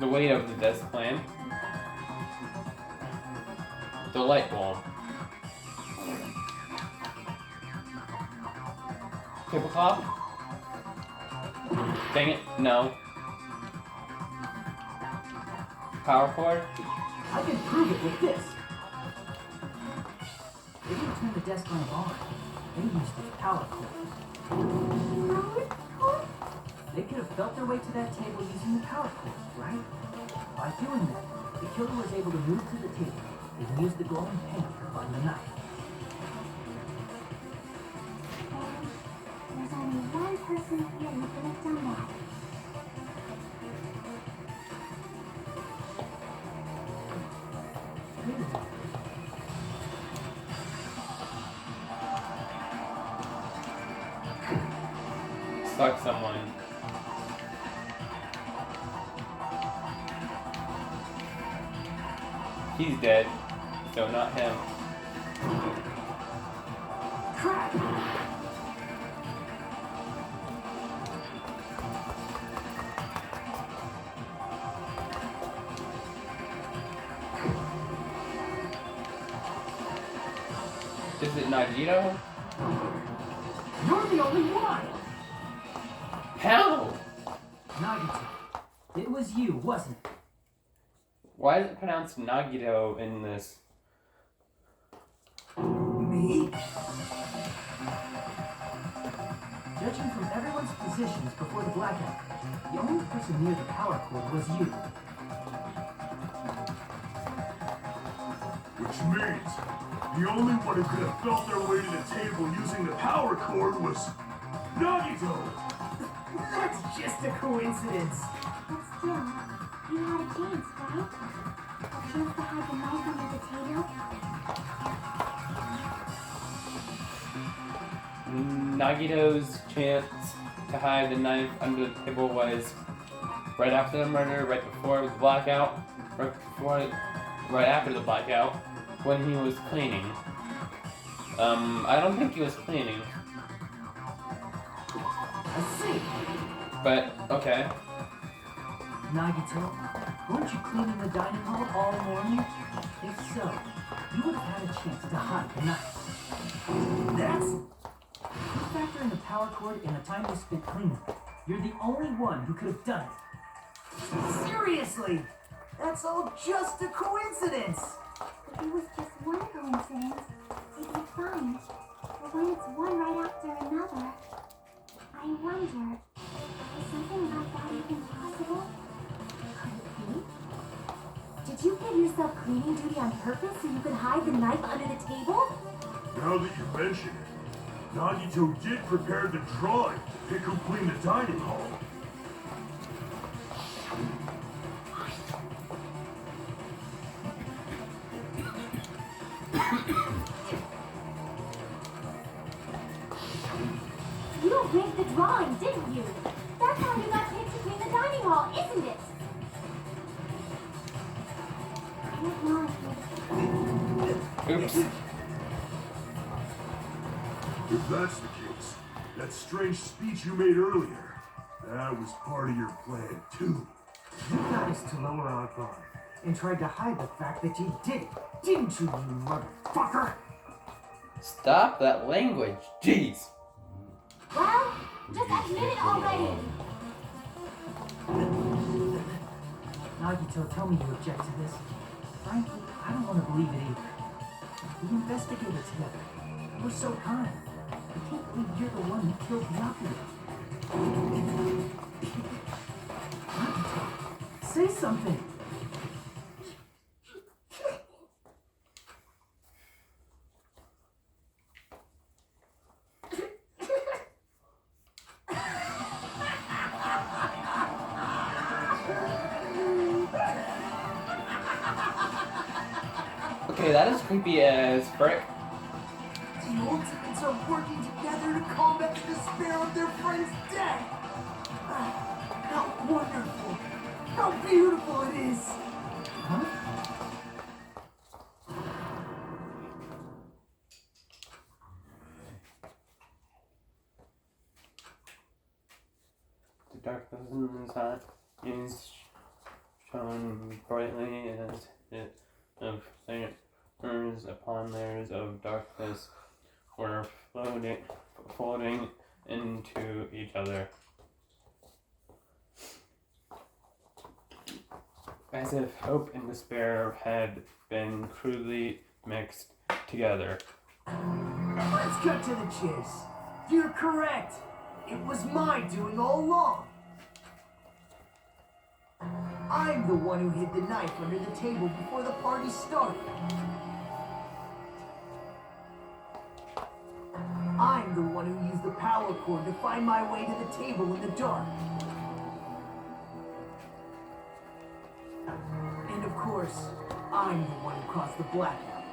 the weight of the desk lamp, the light bulb, tablecloth. Dang it, no. Power cord? I can prove it with this. They didn't turn the desk lamp on. They used the power cord. They could have felt their way to that table using the power cord, right? By doing that, the killer was able to move to the table and use the glowing paint to find the knife. There's only one person here who could have done that. Suck someone. He's dead, so not him. Crap! Is it Nagito? You're the only one! How? Nagito, it was you, wasn't it? Why is it pronounced Nagito in this? Me? Judging from everyone's positions before the blackout, the only person near the power cord was you. Which means the only one who could have felt their way to the table using the power cord was Nagito! That's just a coincidence. But still, you had a chance, right? A chance to hide the knife under the table? Nagito's chance to hide the knife under the table was right after the murder, right before the blackout, right after the blackout, when he was cleaning. I don't think he was cleaning, I see. but okay. Nagito, weren't you cleaning the dining hall all morning? If so, you would have had a chance to hide the knife. That's... You factor in the power cord and the time you spent cleaning. You're the only one who could have done it. Seriously! That's all just a coincidence! If it was just one coincidence, it'd be fine. But when it's one right after another, I wonder, is something like that even possible? Could it be? Did you give yourself cleaning duty on purpose so you could hide the knife under the table? Now that you mention it, Nagito did prepare the drawing to pick who cleaned the dining hall. You rigged the drawing, didn't you? That's how you got picked to clean the dining hall, isn't it? I acknowledge it. Oops. If that's the case, that strange speech you made earlier, that was part of your plan too. You got us to lower our guard and tried to hide the fact that you did it, didn't you, you motherfucker? Stop that language, jeez. Well, just admit it already. Nagito, tell me you object to this. Frankly, I don't want to believe it either. We investigated together. We're so kind. I can't believe you're the one who killed Yakuya. Say something. Okay, that is creepy as frick. The ultimates are working together to combat the despair of their friend's death. How wonderful! How beautiful it is! Huh? The darkness inside is shown brightly as it of layers upon layers of darkness were folding into each other. As if hope and despair had been crudely mixed together. Let's cut to the chase. You're correct. It was my doing all along. I'm the one who hid the knife under the table before the party started. I'm the one who used the power cord to find my way to the table in the dark. And of course, I'm the one who caused the blackout.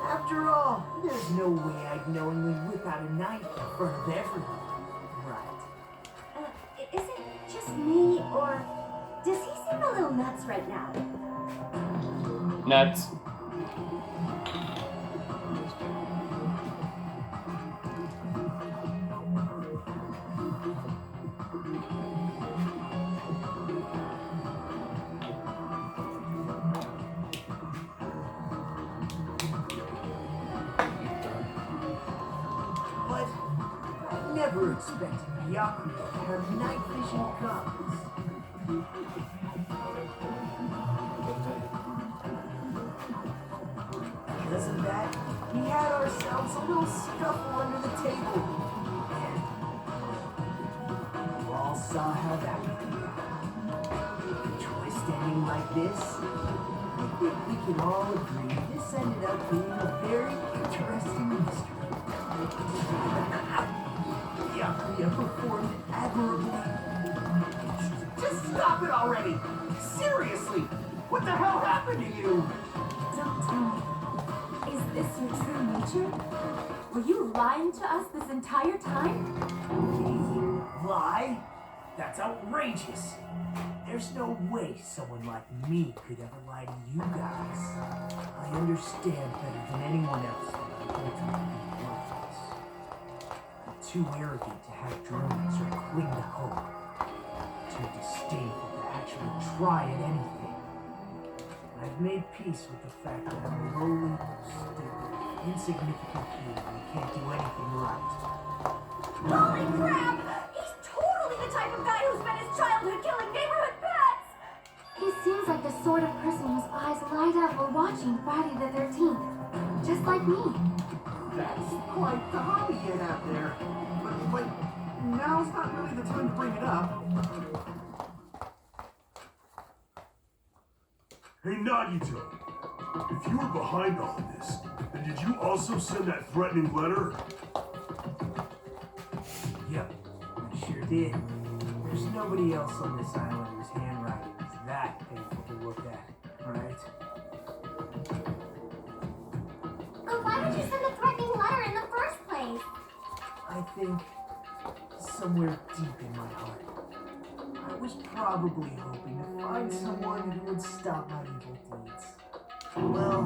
After all, there's no way I'd knowingly whip out a knife in front of everyone. Right. Is it just me, or does he seem a little nuts right now? Nuts. But I never expected Yakuya to have night vision goggles. Because of that, we had ourselves a little scuffle under the table. And we all saw how that would go. A twist ending like this, I think we can all agree this ended up being a very interesting mystery. Yakuya performed admirably. Just stop it already! Seriously! What the hell happened to you? Don't tell me. Is this your true nature? Were you lying to us this entire time? Me? Lie? That's outrageous. There's no way someone like me could ever lie to you guys. I understand better than anyone else that I'm ultimately worthless. I'm too arrogant to have dreams or cling to hope. Too disdainful to actually try at anything. I've made peace with the fact that I'm a lowly, stupid, insignificant human who can't do anything right. Holy crap! He's totally the type of guy who spent his childhood killing neighborhood pets! He seems like the sort of person whose eyes light up while watching Friday the 13th. Just like me. That's quite the hobby you have there. But now's not really the time to bring it up. Hey, Nagito, if you were behind all of this, then did you also send that threatening letter? Yep, I sure did. There's nobody else on this island whose handwriting is that painful to look at, right? But why would you send a threatening letter in the first place? I think somewhere deep in my heart, I was probably hoping to find someone who would stop my evil deeds. Well,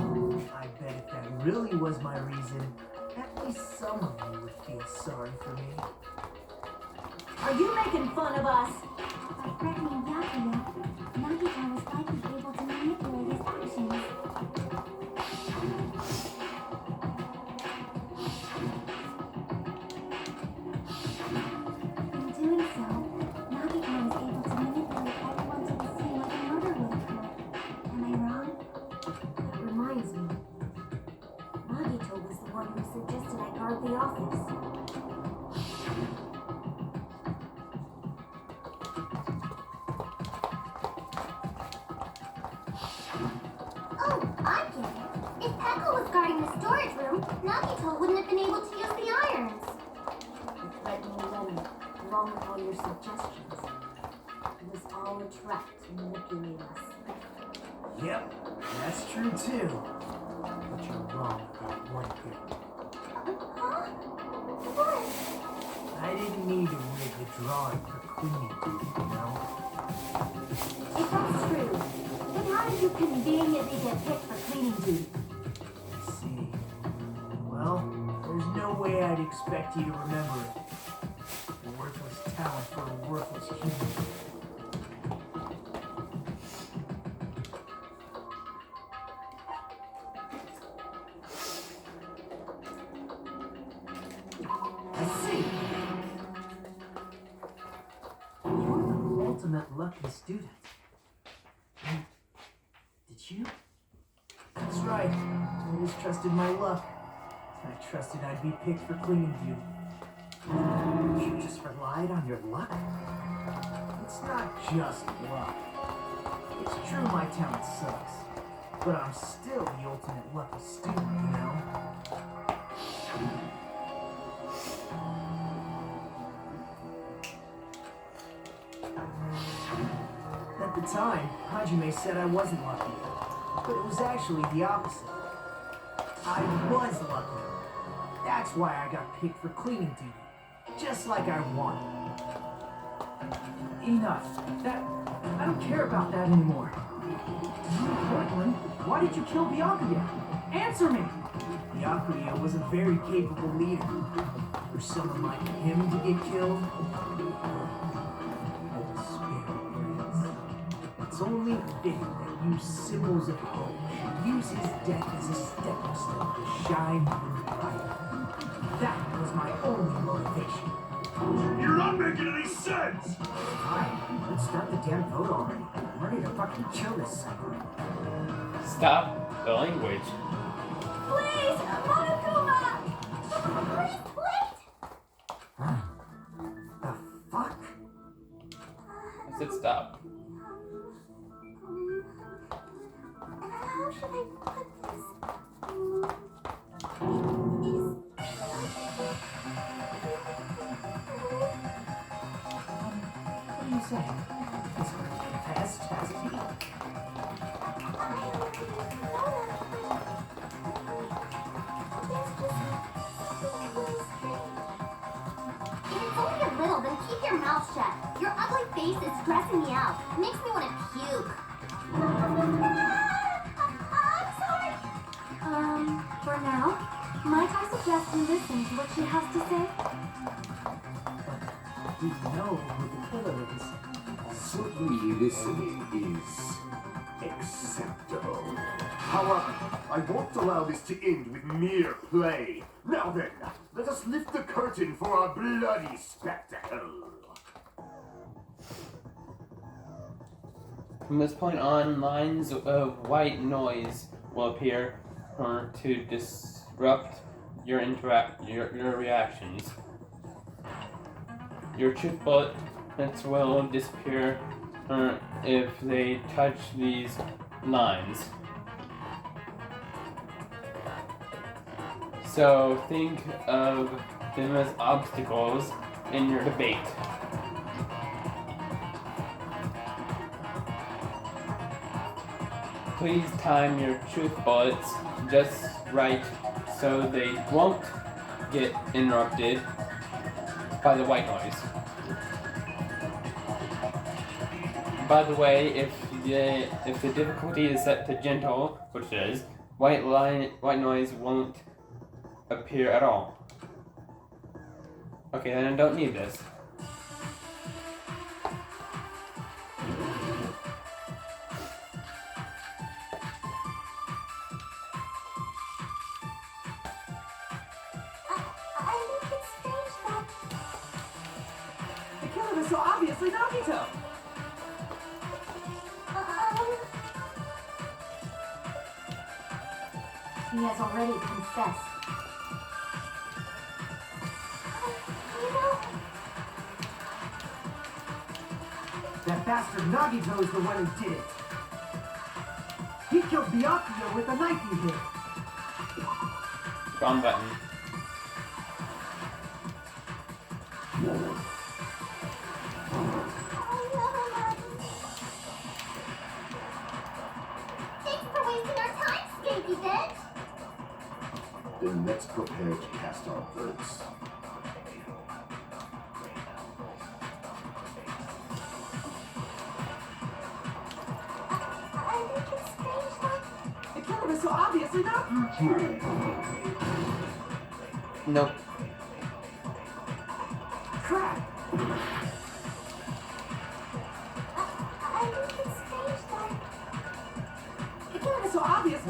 I bet if that really was my reason, at least some of you would feel sorry for me. Are you making fun of us? By threatening Yakuya, Nagito was likely able to manipulate his actions. In doing so, Nagito was able to manipulate everyone to the scene like a murder would occur. Am I wrong? one who suggested I guard the office. Oh, I get it. If Pekka was guarding the storage room, Nagito wouldn't have been able to use the irons. You threatened me Lenny, along with all your suggestions. It was all a trap to manipulate us. Yep, that's true too. But you're wrong about one thing. Huh? What? I didn't need to rig the drawing for cleaning duty, you know? If that's true, then how did you conveniently get picked for cleaning duty? Let's see. Well, there's no way I'd expect you to remember it. A worthless talent for a worthless human. I see. You're the ultimate lucky student. Did you? That's right. I just trusted my luck. I trusted I'd be picked for cleaning duty. You just relied on your luck? It's not just luck. It's true my talent sucks, but I'm still the ultimate lucky student, you know? At the time, Hajime said I wasn't lucky, but it was actually the opposite. I was lucky. That's why I got picked for cleaning duty, just like I wanted. Enough. I don't care about that anymore. Portland, why did you kill Byakuya? Answer me! Byakuya was a very capable leader. For someone like him to get killed, I will spare words. It's only fitting that you symbols of hope should use his death as a stepping stone to shine even brighter. That was my only motivation. You're not making any sense! Fine, let's start the damn vote already. I'm ready to fucking kill this cycle. Stop the language. Please, Monokuma! Please, wait! The fuck? I said stop. How should I put this? What do you say? Is it past chastity? It's only a little, then keep your mouth shut. Your ugly face is stressing me out. It makes me want to puke. I'm sorry. For now, might I suggest you listen to what she has to say? But you know who the killer is. Certainly listening is acceptable. However, I won't allow this to end with mere play. Now then, let us lift the curtain for our bloody spectacle. From this point on, lines of white noise will appear to disrupt your reactions. Your truth bullets will disappear if they touch these lines. So think of them as obstacles in your debate. Please time your truth bullets just right so they won't get interrupted by the white noise. By the way, if the difficulty is set to gentle, which it is, white noise won't appear at all. Okay, then I don't need this. I think it's strange that... The killer was so obviously Nagito! He has already confessed. That bastard Nagito is the one who did it. He killed Byakuya with the knife he hid. Wrong button. Thanks for wasting our time, Skanky bitch! Then let's prepare to cast our votes. I think it's strange that... The killer was so obviously not. Nope. Crap. I think it's strange that... The killer was so obvious.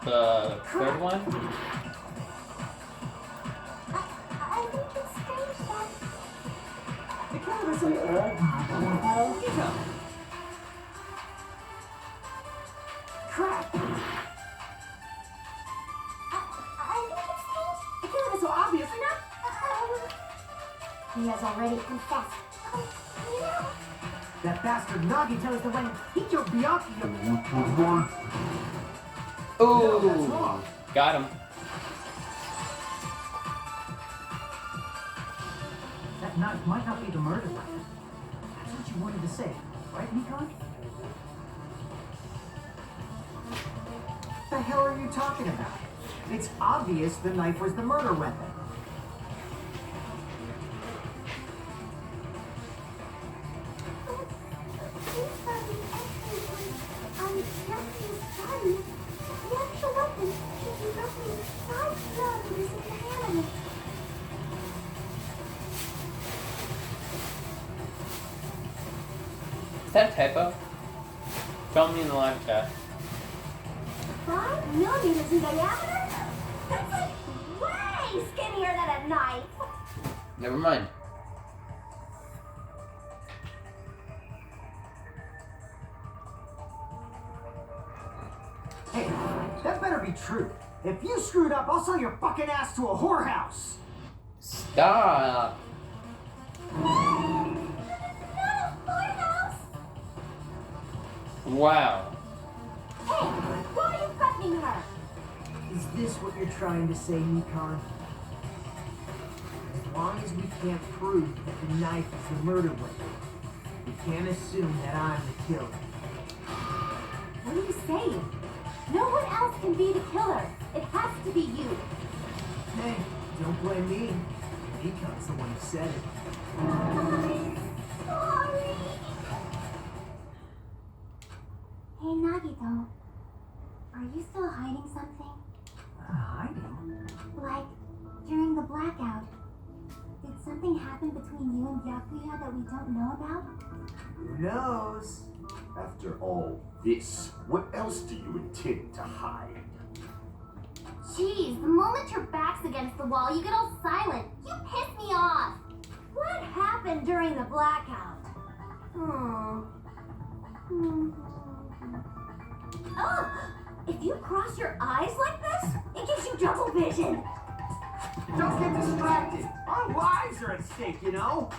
The third one? I think it's strange that... The killer was so Crap. I think it's strange... The killer was so obviously not. He has already confessed. You know... That bastard Nagito is the one he killed Byakuya. No, that's Ooh, wrong. got him. That knife might not be the murder weapon. That's what you wanted to say, right, Nikon? What the hell are you talking about? It's obvious the knife was the murder weapon. Is that a typo? Tell me in the live chat. 5 millimeters in diameter? That's like way skinnier than a knife. Never mind. Hey, that better be true. If you screwed up, I'll sell your fucking ass to a whorehouse. Stop. Wow. Hey, why are you threatening her? Is this what you're trying to say, Nikon? As long as we can't prove that the knife is the murder weapon, we can't assume that I'm the killer. What are you saying? No one else can be the killer. It has to be you. Hey, don't blame me. Nikon's the one who said it. I'm sorry. Hey, Nagito. Are you still hiding something? Hiding? Like, during the blackout, did something happen between you and Byakuya that we don't know about? Who knows? After all this, what else do you intend to hide? Jeez, the moment your back's against the wall, you get all silent. You piss me off. What happened during the blackout? Oh, if you cross your eyes like this, it gives you double vision. Don't get distracted. Our lives are at stake, you know?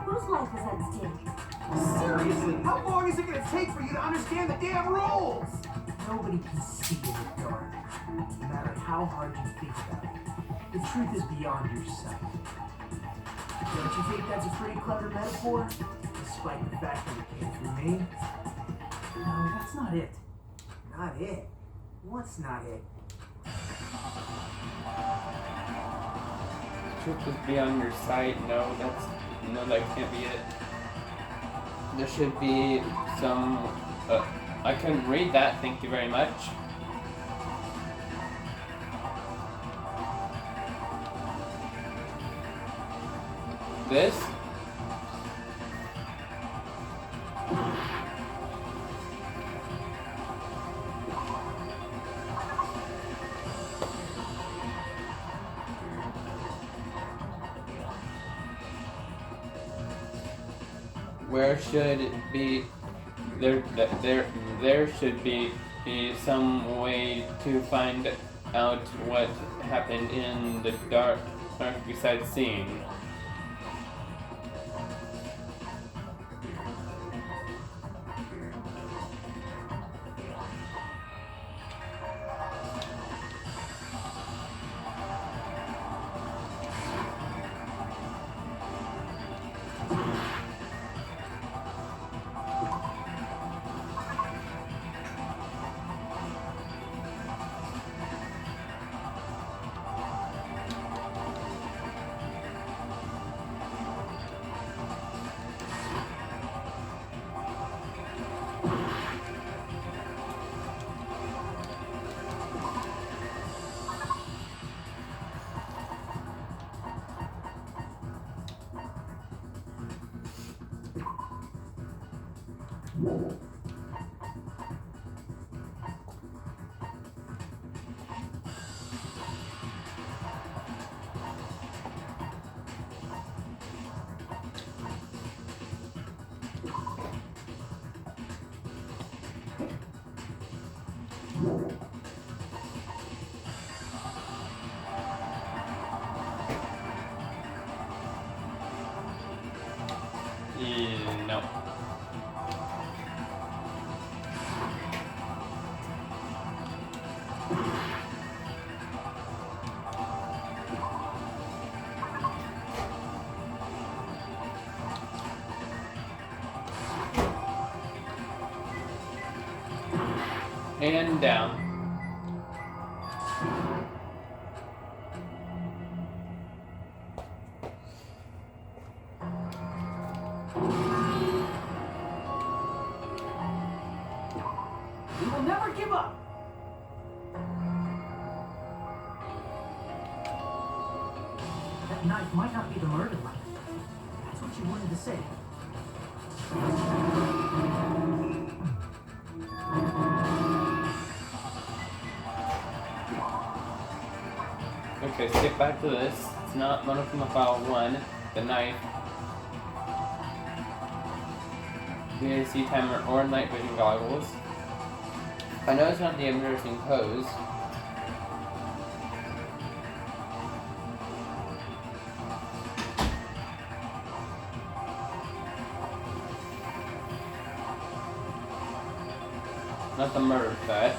Whose life is at stake? Seriously, how long is it gonna take for you to understand the damn rules? Nobody can see in the dark, no matter how hard you think about it. The truth is beyond your sight. Don't you think that's a pretty clever metaphor? Despite the fact that it came from me? No, that's not it. Not it? What's not it? Truth is beyond your sight. No, that can't be it. There should be some. I couldn't read that. Thank you very much. This. Where should it be? There should be some way to find out what happened in the dark snark besides seeing. No. And down. We will never give up. That knife might not be the murder weapon. That's what you wanted to say. Okay, skip back to this. It's not one from the file 1, the knife, VAC timer, or night vision goggles. I know it's not the embarrassing pose. Not the murder threat.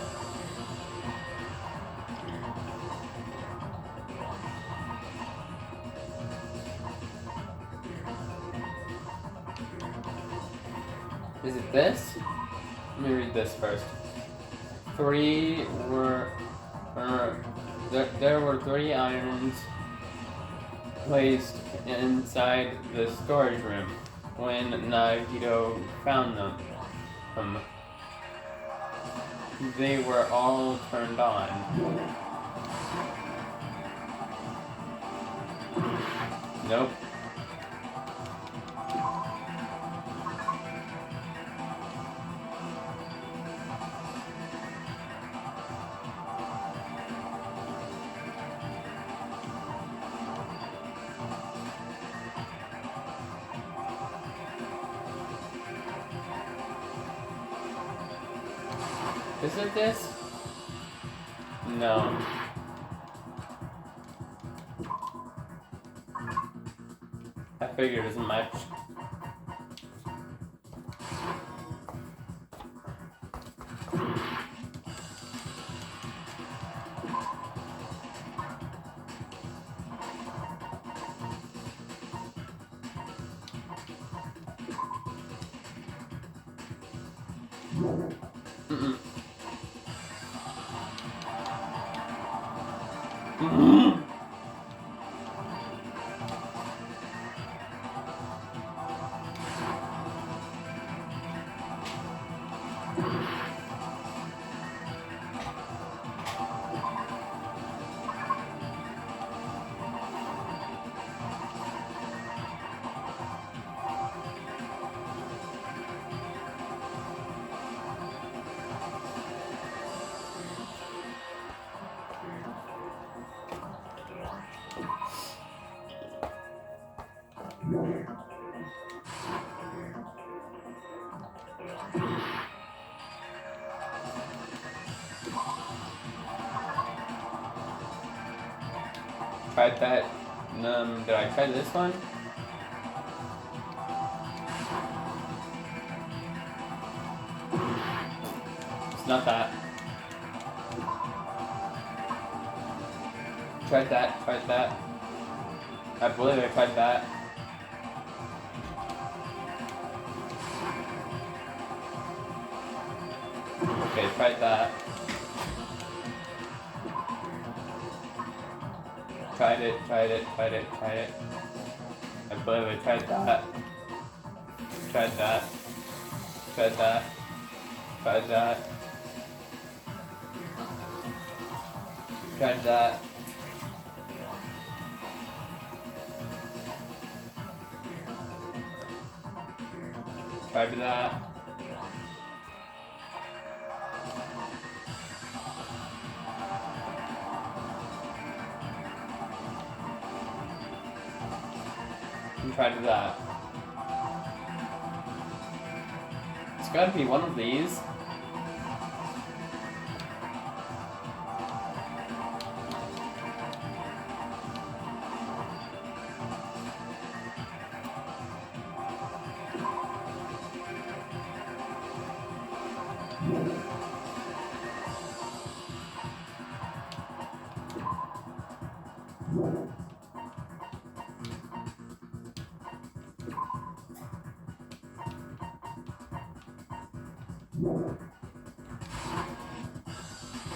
Is it this? Let me read this first. There were 3 irons placed inside the storage room when Nagito found them. They were all turned on. Nope. Is it this? No. I figured as much. Mm-mm. Tried that Did I try this one? It's not that. Tried that. I believe I tried that. Okay, tried that. Tried it. I believe I tried that. Tried that. Tried that. Tried that. Tried that. Tried that. And tried that. It's gotta be one of these.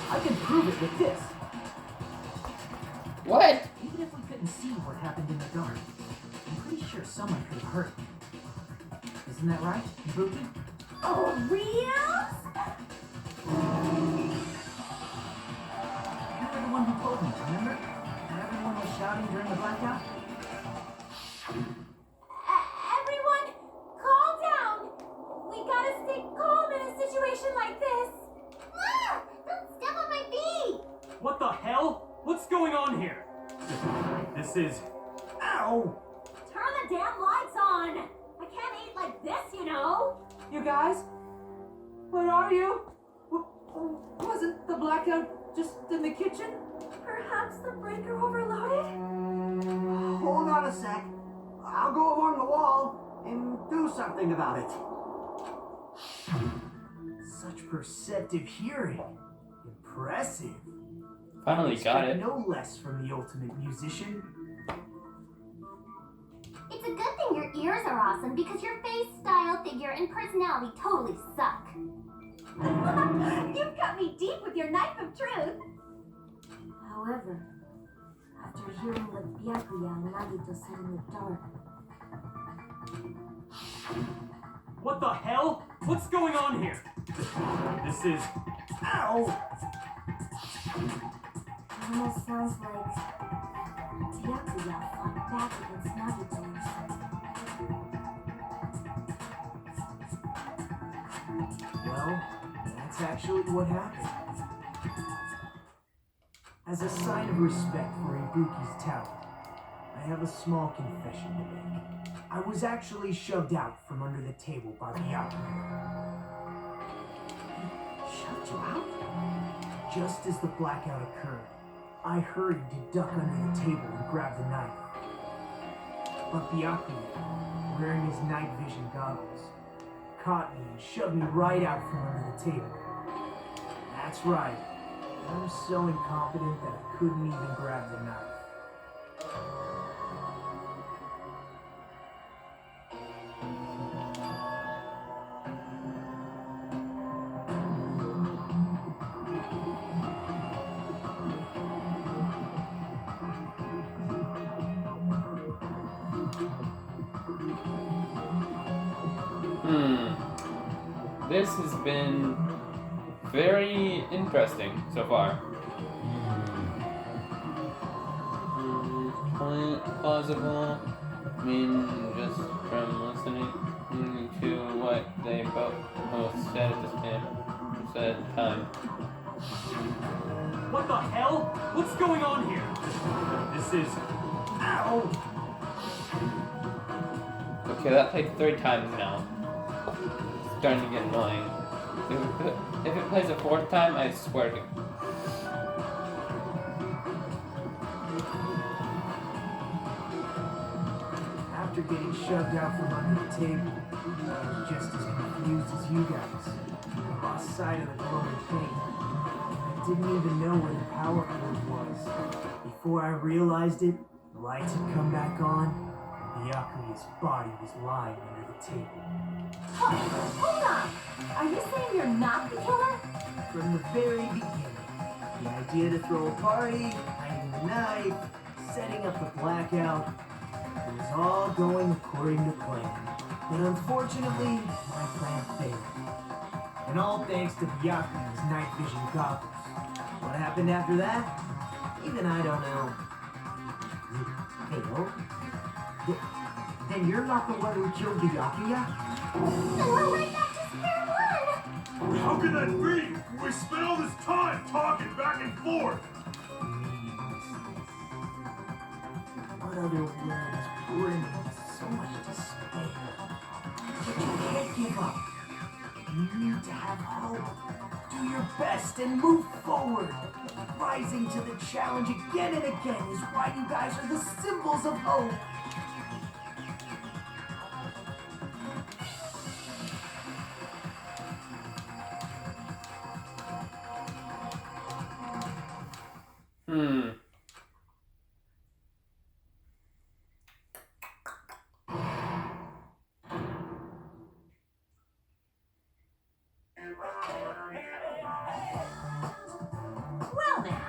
I can prove it with this. What? Even if we couldn't see what happened in the dark, I'm pretty sure someone could have heard it. Isn't that right, Ibuki? Oh, real? You were the one who told me, remember? When everyone was shouting during the blackout? Everyone, calm down. We gotta stay calm in a situation like this. Ah, don't step on my feet. What the hell? What's going on here? This is... Ow! Turn the damn lights on. I can't eat like this, you know. You guys? Where are you? Wasn't the blackout just in the kitchen? Perhaps the breaker overloaded? Hold on a sec. I'll go along the wall and do something about it. Such perceptive hearing. Impressive. Finally got it. No less from the ultimate musician. It's a good thing your ears are awesome because your face, style, figure, and personality totally suck. You've cut me deep with your knife of truth. However, after hearing what Byakuya and Nagito said in the dark, What the hell? What's going on here? This is... Ow! it almost sounds like Byakuya fought back against Nagito or something. Well, that's actually what happened. As a sign of respect for Ibuki's talent, I have a small confession to make. I was actually shoved out from under the table by Byakuya. Shoved you out? Just as the blackout occurred, I hurried to duck under the table and grab the knife. But Byakuya, wearing his night vision goggles, caught me and shoved me right out from under the table. That's right. I'm so incompetent that I couldn't even grab the knife. This has been very interesting so far. Plausible. I mean, just from listening to what they both said at the time. What the hell? What's going on here? This is... Ow! Okay, that played 3 times now. It's starting to get annoying. If it plays a 4th time, I swear to... after getting shoved out from under the table, I was just as confused as you guys. I lost sight of the glowing paint. I didn't even know where the power cord was. Before I realized it, the lights had come back on, and Byakuya's body was lying under the table. Hold on! Are you saying you're not the killer? From the very beginning, the idea to throw a party, hiding the knife, setting up the blackout, it was all going according to plan. But unfortunately, my plan failed. And all thanks to Byakuya's night vision goggles. What happened after that? Even I don't know. You failed? Then you're not the one who killed Byakuya? So we're right back to square one! How can that be? We spent all this time talking back and forth. What other words bring so much despair? But you can't give up. You need to have hope. Do your best and move forward. Rising to the challenge again and again is why you guys are the symbols of hope. Well now,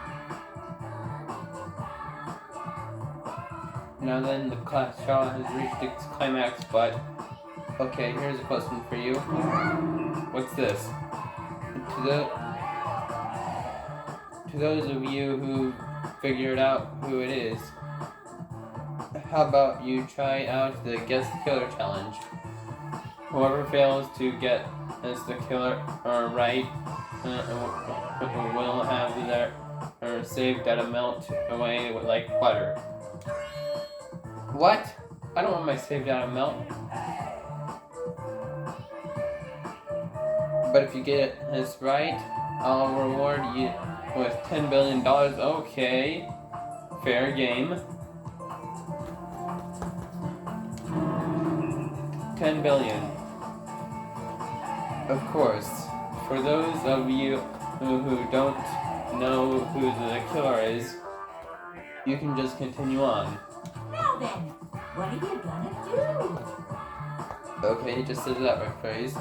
Now then, the class trial has reached its climax, but... Okay, here's a question for you. What's this? To those of you who figured out who it is, how about you try out the Guess the Killer challenge? Whoever fails to get as the killer right will have their saved data melt away like butter. What? I don't want my saved data melt. But if you get this right, I'll reward you with $10 billion. Okay. Fair game. 10 billion. Of course, for those of you who don't know who the killer is, you can just continue on. now then, what are you gonna do? Okay, just as that rephrase.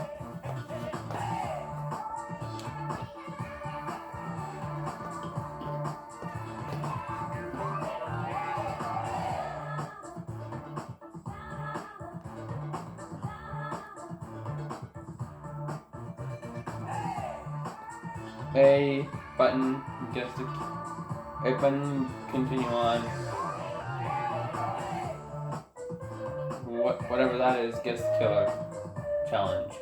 A button, just a button, continue on. Whatever that is, guess the killer challenge.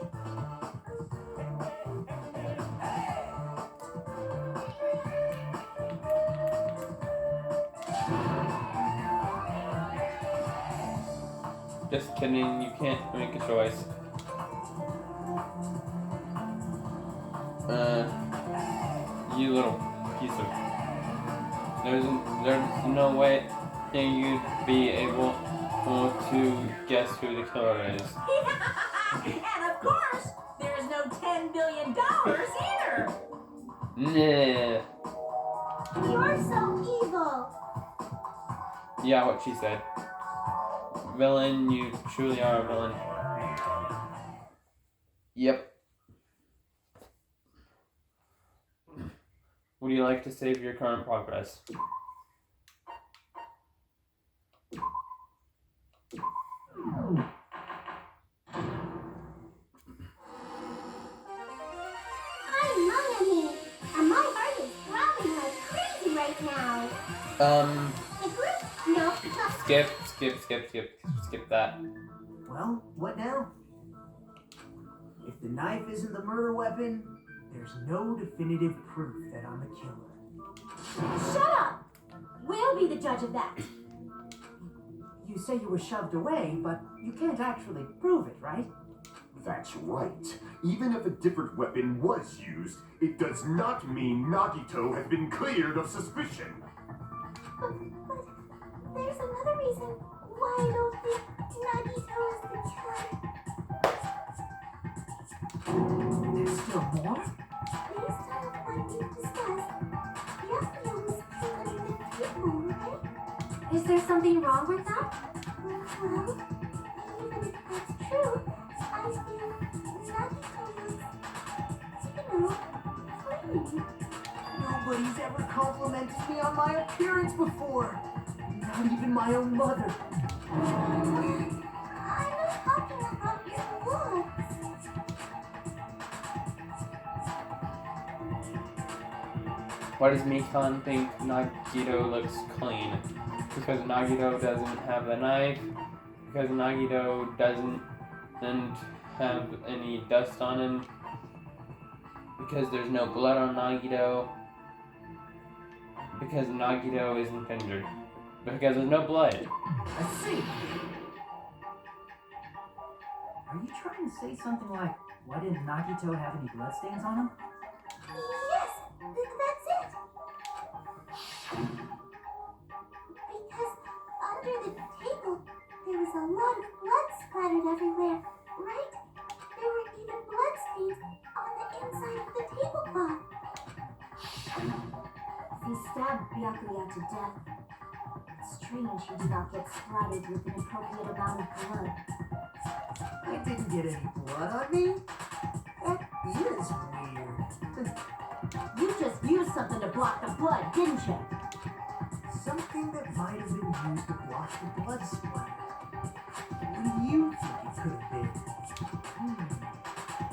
Just kidding, you can't make a choice. You little piece of... There's no way you'd be able to guess who the killer is. And of course, there's no $10 billion either. Nah. You're so evil! Yeah, what she said. Villain, you truly are a villain. Yep. Would you like to save your current progress? I'm Melanie, and my heart is throbbing like crazy right now. The group? No. Skip that. Well, what now? If the knife isn't the murder weapon, there's no definitive proof that I'm the killer. Shut up! We'll be the judge of that. You say you were shoved away, but you can't actually prove it, right? That's right. Even if a different weapon was used, it does not mean Nagito has been cleared of suspicion. But there's another reason why I don't think Nagito is the killer. There's still more? Based on what we've discussed, Byakuya was killed under the table, right? Is there something wrong with that? Well, even if that's true, I feel Nagito was, clean. Nobody's ever complimented me on my appearance before. Not even my own mother. I'm not talking about your looks. Why does Mikan think Nagito looks clean? Because Nagito doesn't have the knife, because Nagito doesn't have any dust on him, because there's no blood on Nagito, because Nagito isn't injured, because there's no blood. I see. Are you trying to say something like, why didn't Nagito have any bloodstains on him? Yes, that's it. Because under the table, there was a lot of blood splattered everywhere, right? There were even bloodstains on the inside of the tablecloth. He stabbed Byakuya to death. It's strange he did not get splattered with an appropriate amount of blood. I didn't get any blood on me. That is weird. You just used something to block the blood, didn't you? Something that might have been used to block the blood splatter. What do you think it could have been?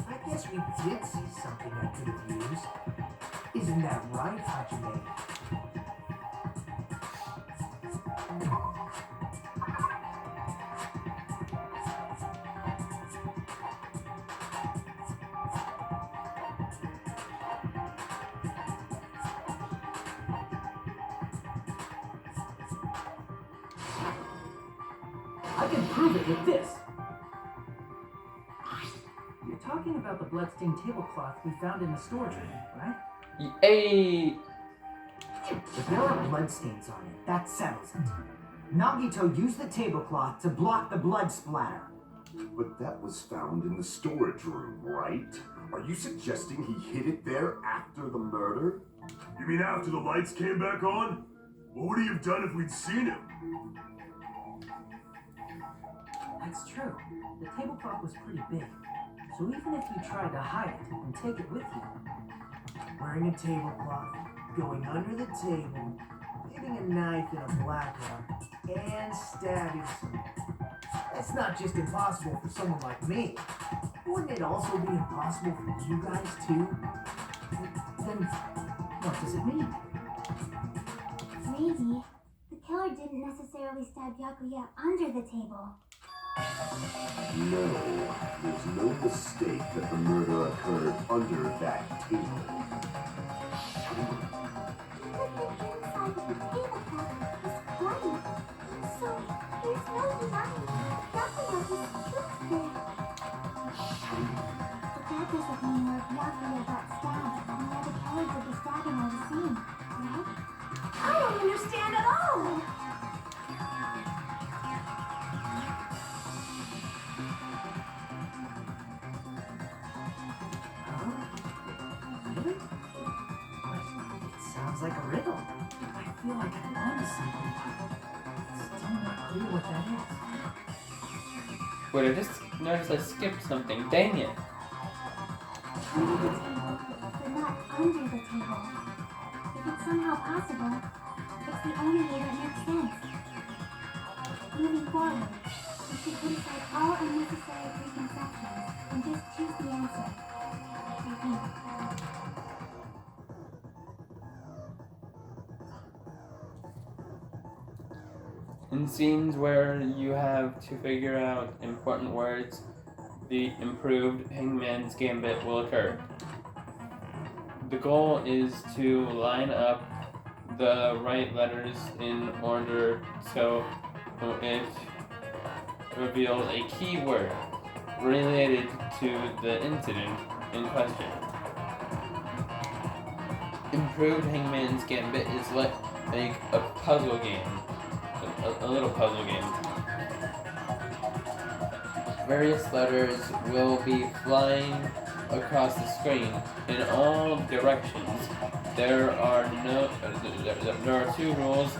I guess we did see something I could have used. Isn't that right, Hajime? I can prove it with this. You're talking about the bloodstained tablecloth we found in the storage room, right? Yay! If there are bloodstains on it, that settles it. Nagito used the tablecloth to block the blood splatter. But that was found in the storage room, right? Are you suggesting he hid it there after the murder? You mean after the lights came back on? What would he have done if we'd seen him? That's true. The tablecloth was pretty big. So even if you tried to hide it and take it with you, Wearing a tablecloth, going under the table, getting a knife in a blackout, and stabbing someone. That's not just impossible for someone like me. Wouldn't it also be impossible for you guys too? then what does it mean? Maybe the killer didn't necessarily stab Byakuya under the table. No, there's no mistake that the murder occurred under that table. Even the inside of the tablecloth is bloody, so there's no denying Byakuya was killed there. But that doesn't mean where Byakuya got stabbed and where the killer did the stabbing are the same, right? I don't understand at all! Really? It sounds like a riddle. I feel like I'm onto something, but it's still not clear what that is. Wait, I just noticed I skipped something. Dang it. Under the table, but not under the table. If it's somehow possible, it's the only way that makes sense. Moving forward, we should put aside all unnecessary preconceptions and just choose the answer. I think. In scenes where you have to figure out important words, the improved Hangman's Gambit will occur. The goal is to line up the right letters in order so it reveals a key word related to the incident in question. Improved Hangman's Gambit is like a puzzle game. A little puzzle game. various letters will be flying across the screen in all directions. There are 2 rules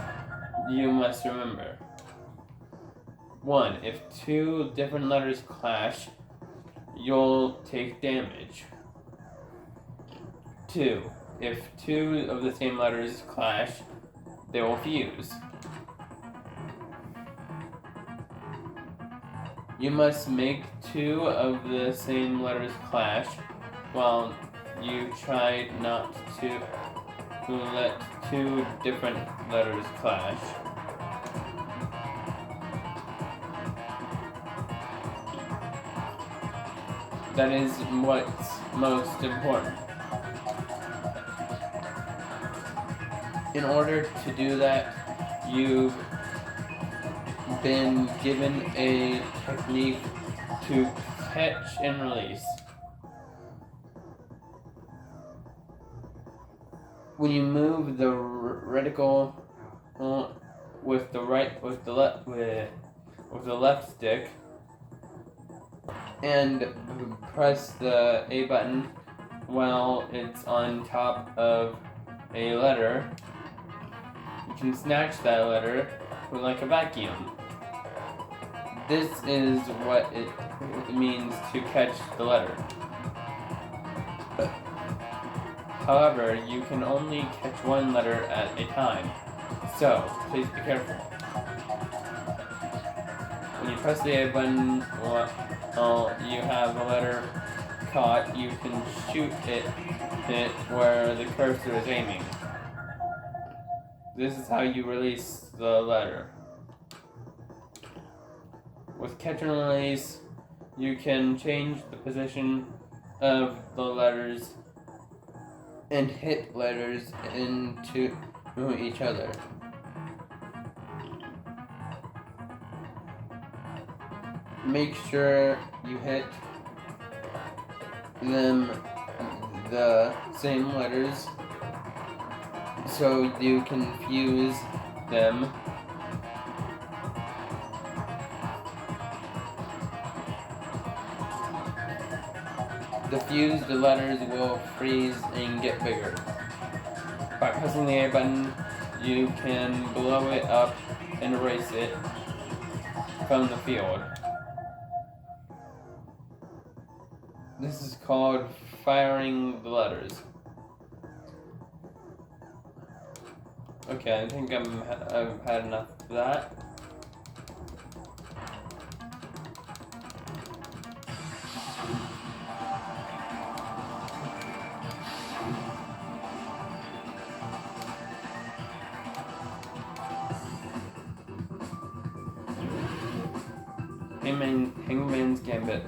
you must remember. 1. If 2 different letters clash, you'll take damage. 2. If 2 of the same letters clash, they will fuse. You must make 2 of the same letters clash while you try not to let 2 different letters clash. That is what's most important. In order to do that, you've been given a technique to catch and release. When you move the reticle with the left stick and press the A button while it's on top of a letter, you can snatch that letter like a vacuum. This is what it means to catch the letter. However, you can only catch 1 letter at a time, so please be careful. When you press the A button while you have a letter caught, you can shoot it where the cursor is aiming. This is how you release the letter. With catch and release, you can change the position of the letters and hit letters into each other. Make sure you hit them the same letters so you can fuse them. The fused letters will freeze and get bigger. By pressing the A button, you can blow it up and erase it from the field. This is called firing the letters. Okay, I think I've had enough of that. Hangman's Gambit.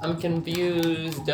I'm confused.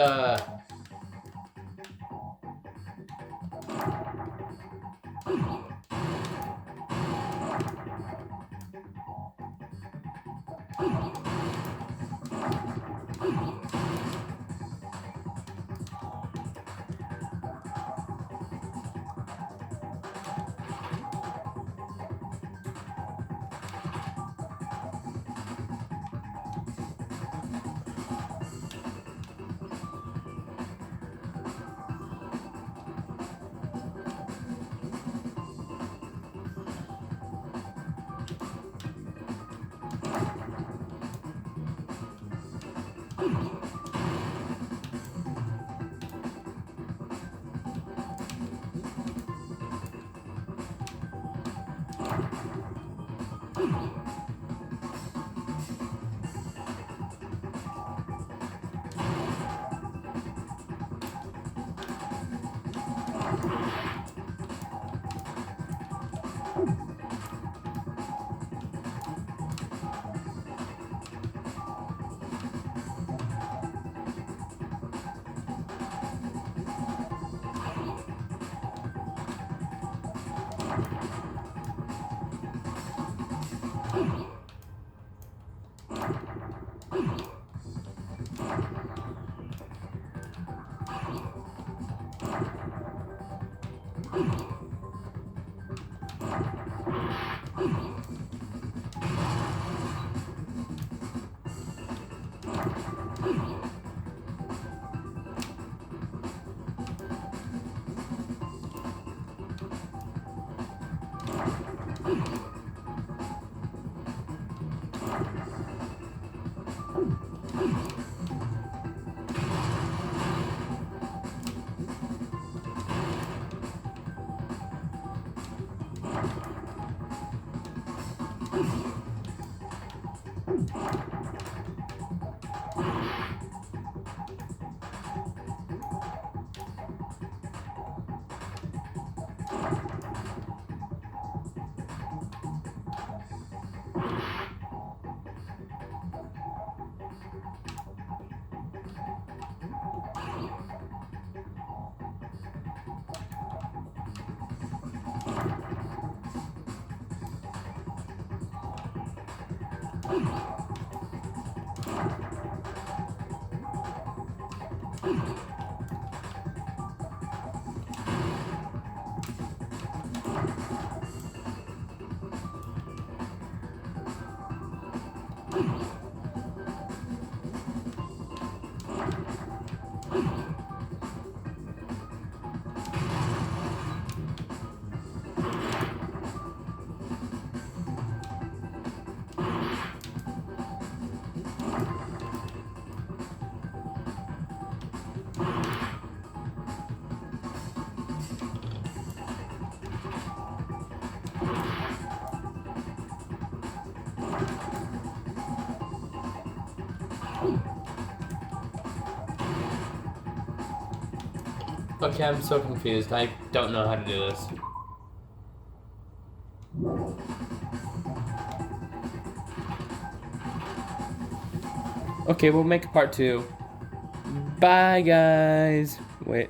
Okay, I'm so confused. I don't know how to do this. Okay, we'll make a part 2. Bye, guys. Wait.